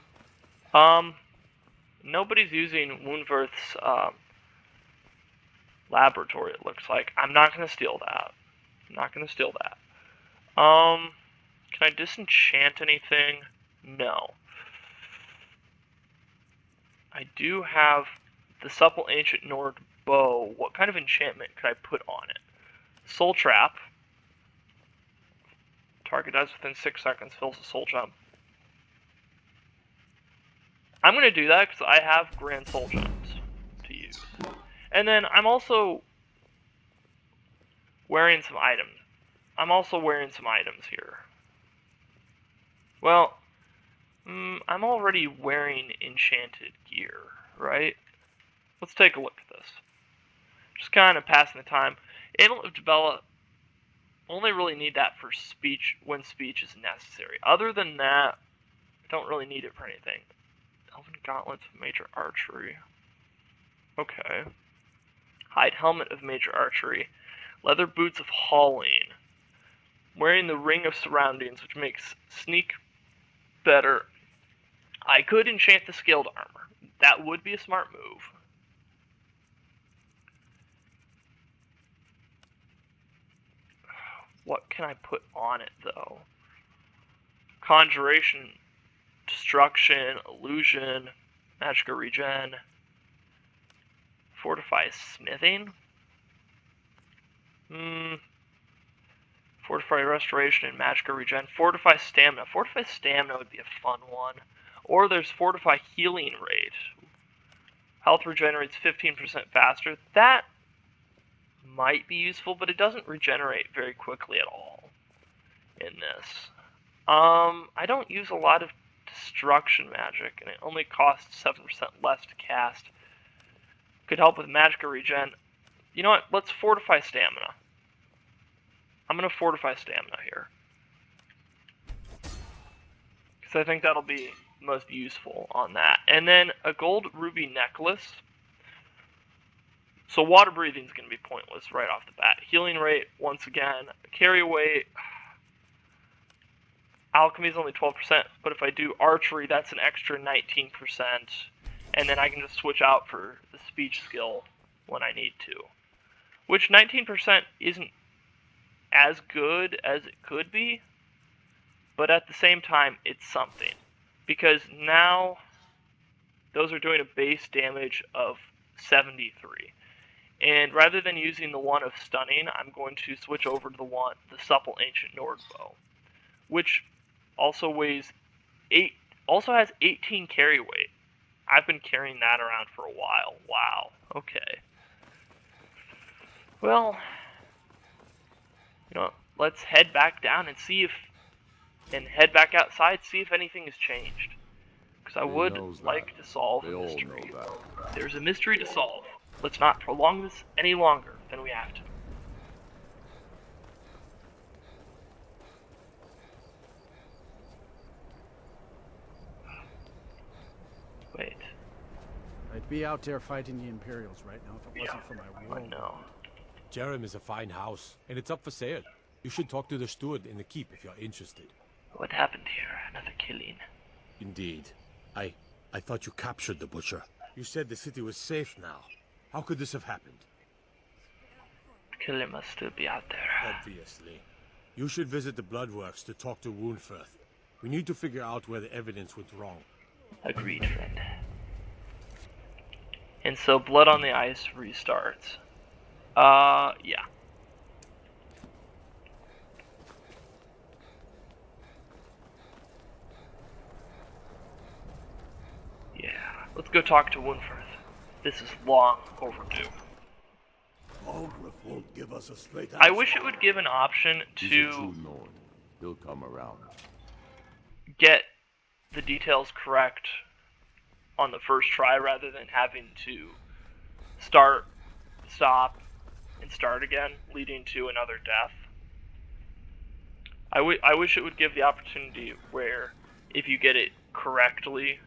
Nobody's using Woundverth's laboratory, it looks like. I'm not gonna steal that. Can I disenchant anything? No. I do have the supple ancient Nord bow. What kind of enchantment could I put on it? Soul trap. Target dies within 6 seconds, fills a soul gem. I'm going to do that because I have grand soul gems to use. And then I'm also wearing some items. Here. Well, I'm already wearing enchanted gear, right? Let's take a look at this. Just kind of passing the time. Amulet of Jabella, only really need that for speech when speech is necessary. Other than that, I don't really need it for anything. Elven Gauntlets of Major Archery. Okay. Hide Helmet of Major Archery. Leather Boots of Hauling. Wearing the Ring of Surroundings, which makes sneak better. I could enchant the Scaled Armor. That would be a smart move. What can I put on it, though? Conjuration, Destruction, Illusion, Magicka Regen, Fortify Smithing? Fortify Restoration and Magicka Regen. Fortify Stamina. Fortify Stamina would be a fun one. Or there's Fortify Healing Rate. Health regenerates 15% faster. That might be useful, but it doesn't regenerate very quickly at all in this. I don't use a lot of destruction magic, and it only costs 7% less to cast. Could help with Magicka Regen. You know what? Let's Fortify Stamina. I'm going to Fortify Stamina here. Because I think that'll be most useful on that. And then a gold ruby necklace. So water breathing is going to be pointless right off the bat. Healing rate, once again. Carry weight. Alchemy is only 12%, but if I do archery, that's an extra 19%. And then I can just switch out for the speech skill when I need to. Which 19% isn't as good as it could be, but at the same time, it's something. Because now, those are doing a base damage of 73. And rather than using the one of Stunning, I'm going to switch over to the Supple Ancient Nord bow, which also also has 18 carry weight. I've been carrying that around for a while. Wow. Okay. Well, you know, let's head back down and head back outside, see if anything has changed. Because I would like to solve a mystery. There's a mystery to solve. Let's not prolong this any longer than we have to. Wait. I'd be out there fighting the Imperials right now if it wasn't for my war. I know. Jerem is a fine house, and it's up for sale. You should talk to the steward in the keep if you're interested. What happened here? Another killing. Indeed. I thought you captured the butcher. You said the city was safe now. How could this have happened? The killer must still be out there. Obviously. You should visit the Bloodworks to talk to Woundfirth. We need to figure out where the evidence went wrong. Agreed, friend. And so Blood on the Ice restarts. Yeah. Yeah, let's go talk to Woundfirth. This is long overdue. Aldrich won't give us a straight answer. I wish it would give an option He's a to true Nord. He'll come around. get the details correct on the first try rather than having to start, stop, and start again, leading to another death. I wish it would give the opportunity where if you get it correctly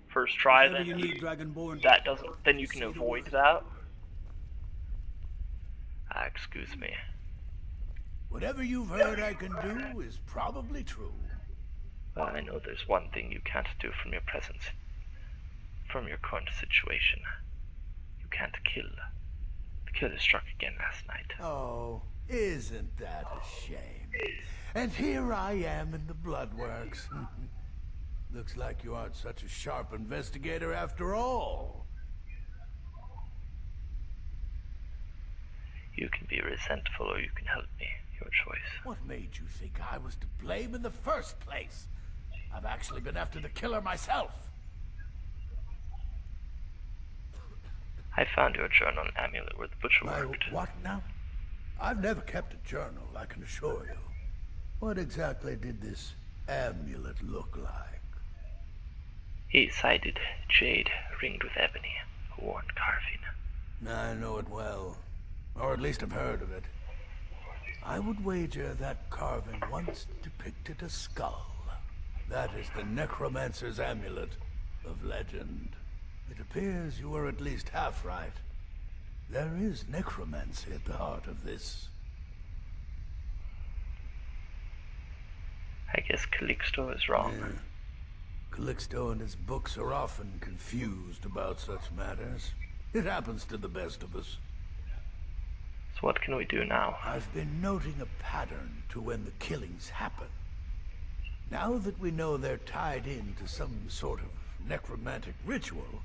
first try, then that doesn't, then you can avoid that. Excuse me. Whatever you've heard I can do is probably true. Well, I know there's one thing you can't do from your from your current situation. You can't kill. The killer struck again last night. Oh, isn't that a shame? And here I am in the Bloodworks. Looks like you aren't such a sharp investigator after all. You can be resentful or you can help me. Your choice. What made you think I was to blame in the first place? I've actually been after the killer myself. I found your journal and amulet where the butcher worked. What now? I've never kept a journal, I can assure you. What exactly did this amulet look like? Eight-sided jade ringed with ebony, a worn carving. I know it well. Or at least I've heard of it. I would wager that carving once depicted a skull. That is the necromancer's amulet of legend. It appears you were at least half right. There is necromancy at the heart of this. I guess Calixto is wrong. Yeah. Calixto and his books are often confused about such matters. It happens to the best of us. So what can we do now? I've been noting a pattern to when the killings happen. Now that we know they're tied into some sort of necromantic ritual,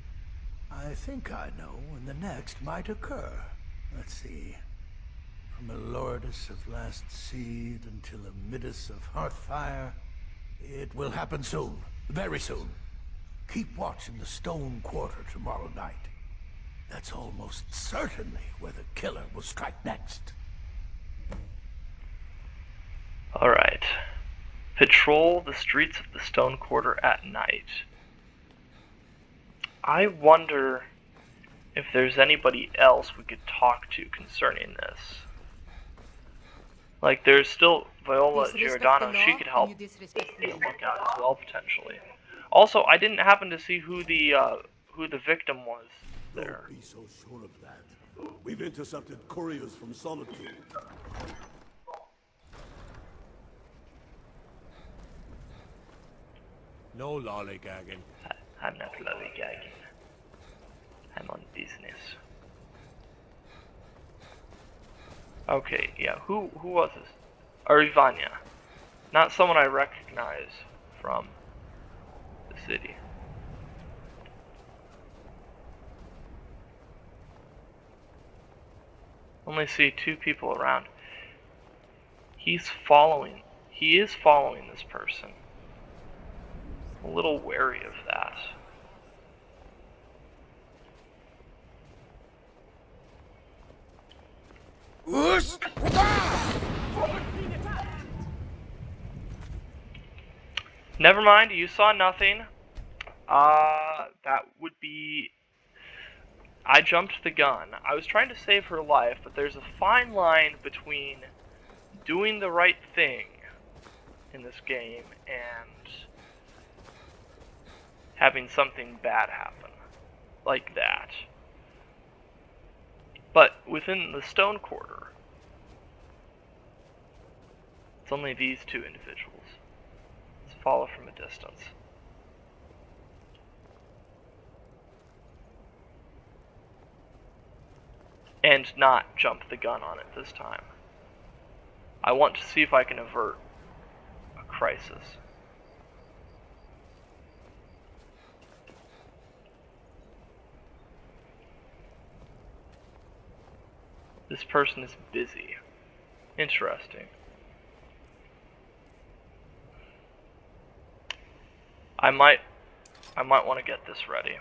I think I know when the next might occur. Let's see. From a Lordus of Last Seed until a Midas of Hearthfire, it will happen soon. Very soon. Keep watch in the Stone Quarter tomorrow night. That's almost certainly where the killer will strike next. Alright. Patrol the streets of the Stone Quarter at night. I wonder if there's anybody else we could talk to concerning this. Like, there's still Viola Giordano, she could help look out as well, potentially. Also, I didn't happen to see who the victim was there. Don't be so sure of that. We've intercepted couriers from Solitude. No lollygagging. I'm not lollygagging. I'm on business. Okay, yeah, who was this? Arivania. Not someone I recognize from the city. Only see 2 people around. He is following this person. I'm a little wary of that. Never mind, you saw nothing. That would be... I jumped the gun. I was trying to save her life, but there's a fine line between doing the right thing in this game and having something bad happen. Like that. But within the Stone Quarter, it's only these 2 individuals. Let's follow from a distance. And not jump the gun on it this time. I want to see if I can avert a crisis. This person is busy. Interesting. I might want to get this ready.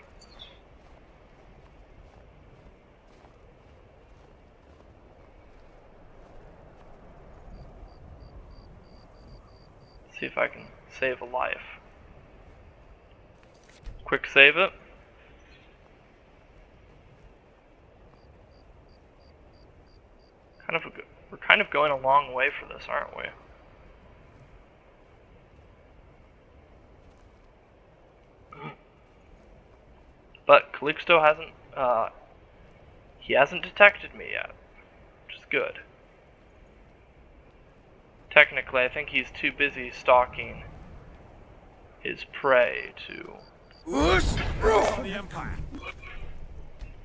See if I can save a life. Quick save it. We're kind of going a long way for this, aren't we? But Calixto hasn't detected me yet, which is good. Technically, I think he's too busy stalking his prey to...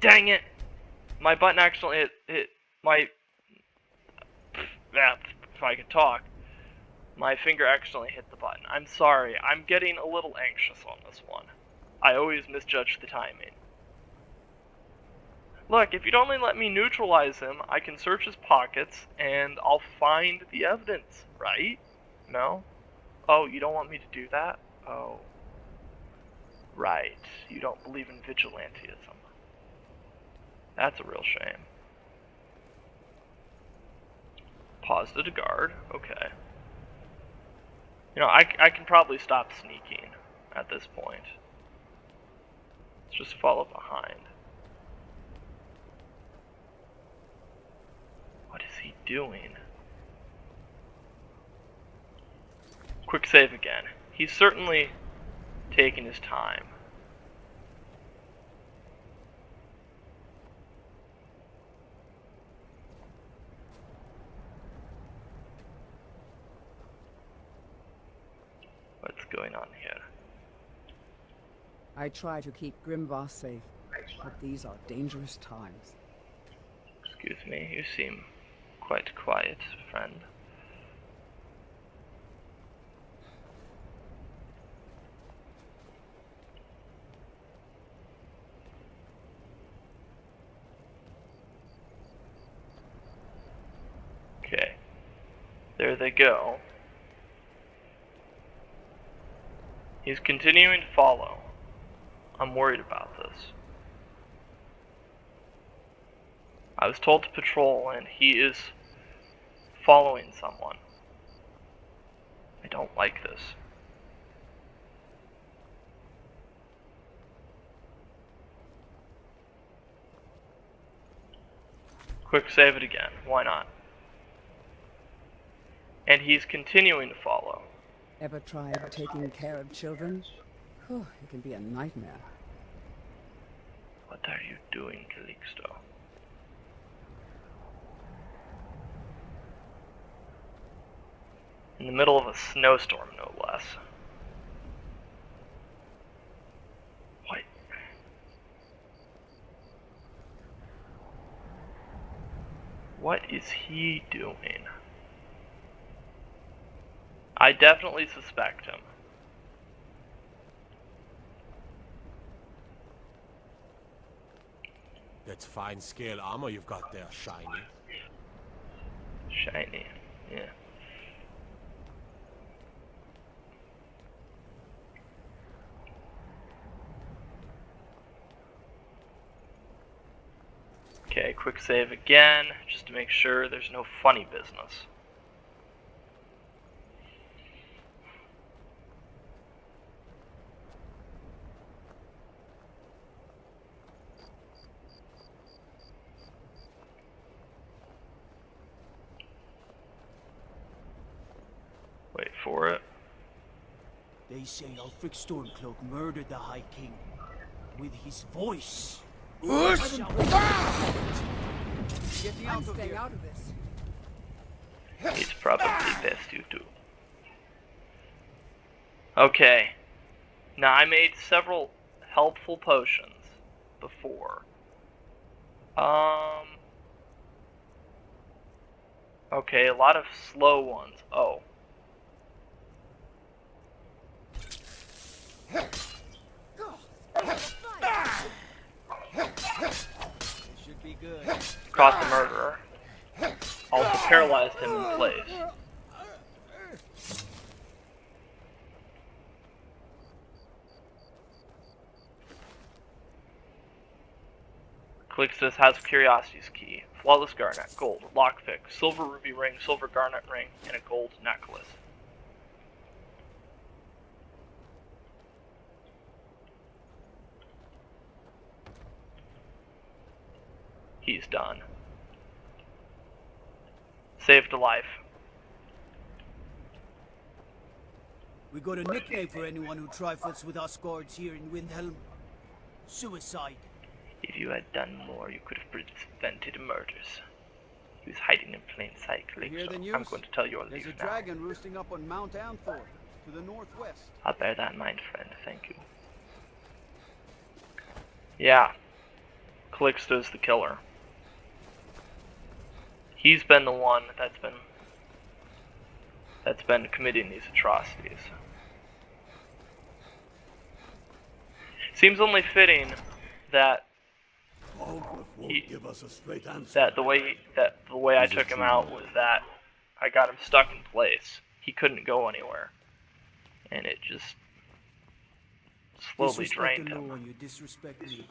Dang it! My button accidentally hit my... Yeah, if I could talk. My finger accidentally hit the button. I'm sorry, I'm getting a little anxious on this one. I always misjudge the timing. Look, if you'd only let me neutralize him, I can search his pockets, and I'll find the evidence, right? No? Oh, you don't want me to do that? Oh. Right. You don't believe in vigilantism. That's a real shame. Pause to guard. Okay. You know, I can probably stop sneaking at this point. Let's just follow behind. What is he doing? Quick save again. He's certainly taking his time. What's going on here? I try to keep Grimvar safe, but these are dangerous times. Excuse me, you seem quite quiet, friend. Okay. There they go. He's continuing to follow. I'm worried about this. I was told to patrol, and he is following someone. I don't like this. Quick save it again. Why not? And he's continuing to follow. Ever tried taking care of children? Oh, it can be a nightmare. What are you doing, Calixto? In the middle of a snowstorm, no less. What? What is he doing? I definitely suspect him. That's fine scale armor you've got there, Shiny. Shiny, yeah. Okay, quick save again, just to make sure there's no funny business. Wait for it. They say Alfred Stormcloak murdered the High King with his voice. Get the out of this. It's probably best you do. Okay. Now, I made several helpful potions before. Okay, a lot of slow ones. Oh. Should be good. Caught the murderer. Also paralyzed him in place. Clicks this House of Curiosities key. Flawless garnet, gold, lockpick, silver ruby ring, silver garnet ring, and a gold necklace. he's done. Saved a life. We got a nickname for anyone who trifles with us guards here in Windhelm. Suicide. If you had done more, you could have prevented murders. He was hiding in plain sight, Hear the so news? I'm going to tell you all There's leave a now. dragon roosting up on Mount Anthor, to the northwest. I'll bear that in mind, friend. Thank you. Yeah. Calixto's the killer. He's been the one that's been committing these atrocities. Seems only fitting that give us a straight answer. that the way I took him out was that I got him stuck in place. He couldn't go anywhere, and it just slowly drained Disrespect the him. law, you disrespect me.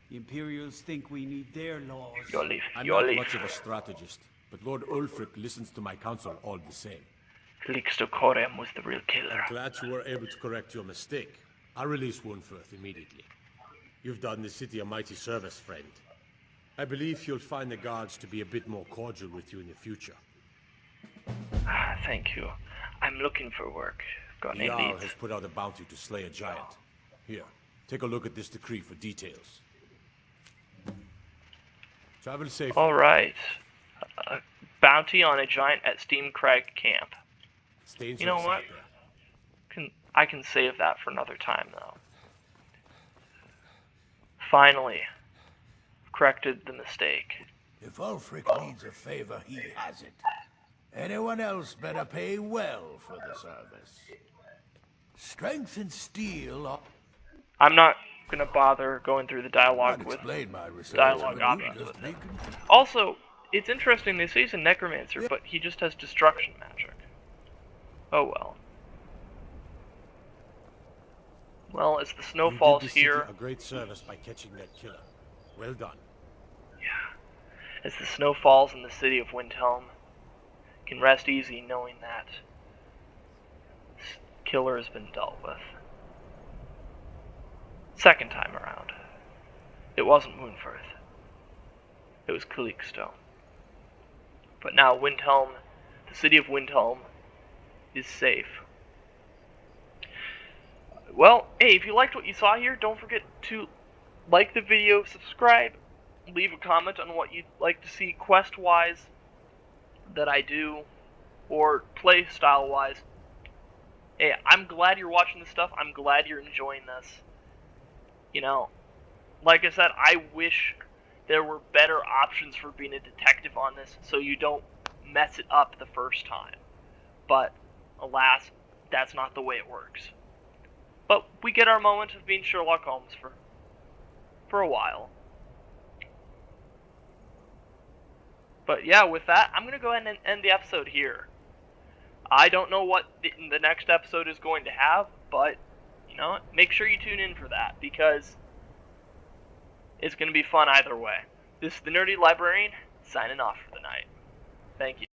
The Imperials think we need their laws. I'm not much of a strategist, but Lord Ulfric listens to my counsel all the same. Calixto Corem was the real killer. I'm glad you were able to correct your mistake. I'll release Wunferth immediately. You've done the city a mighty service, friend. I believe you'll find the guards to be a bit more cordial with you in the future. Thank you. I'm looking for work. Got The any Jarl leads? has put out a bounty to slay a giant. Here, take a look at this decree for details. Travel safely. Alright. Bounty on a giant at Steamcrag Camp. Stains You know outside what? there. I can save that for another time, though. Finally, corrected the mistake. If Ulfric needs a favor, he has it. Anyone else better pay well for the service. Strength and steel are... I'm not gonna bother going through the dialogue with dialogue options with him. Also, it's interesting, they say he's a necromancer, but he just has destruction magic. Oh well. Well, as the snow You falls did the city here, a great service by catching that killer. Well done. as the snow falls in the city of Windhelm, can rest easy knowing that this killer has been dealt with. Second time around. It wasn't Moonfirth. It was Calixto. But now Windhelm, the city of Windhelm, is safe. Well, hey, if you liked what you saw here, don't forget to like the video, subscribe, leave a comment on what you'd like to see quest-wise that I do, or play style-wise. Hey, I'm glad you're watching this stuff. I'm glad you're enjoying this. You know, like I said, I wish there were better options for being a detective on this so you don't mess it up the first time. But, alas, that's not the way it works. But we get our moment of being Sherlock Holmes for a while. But yeah, with that, I'm going to go ahead and end the episode here. I don't know what the next episode is going to have, but, you know, make sure you tune in for that, because it's going to be fun either way. This is the Nerdy Librarian, signing off for the night. Thank you.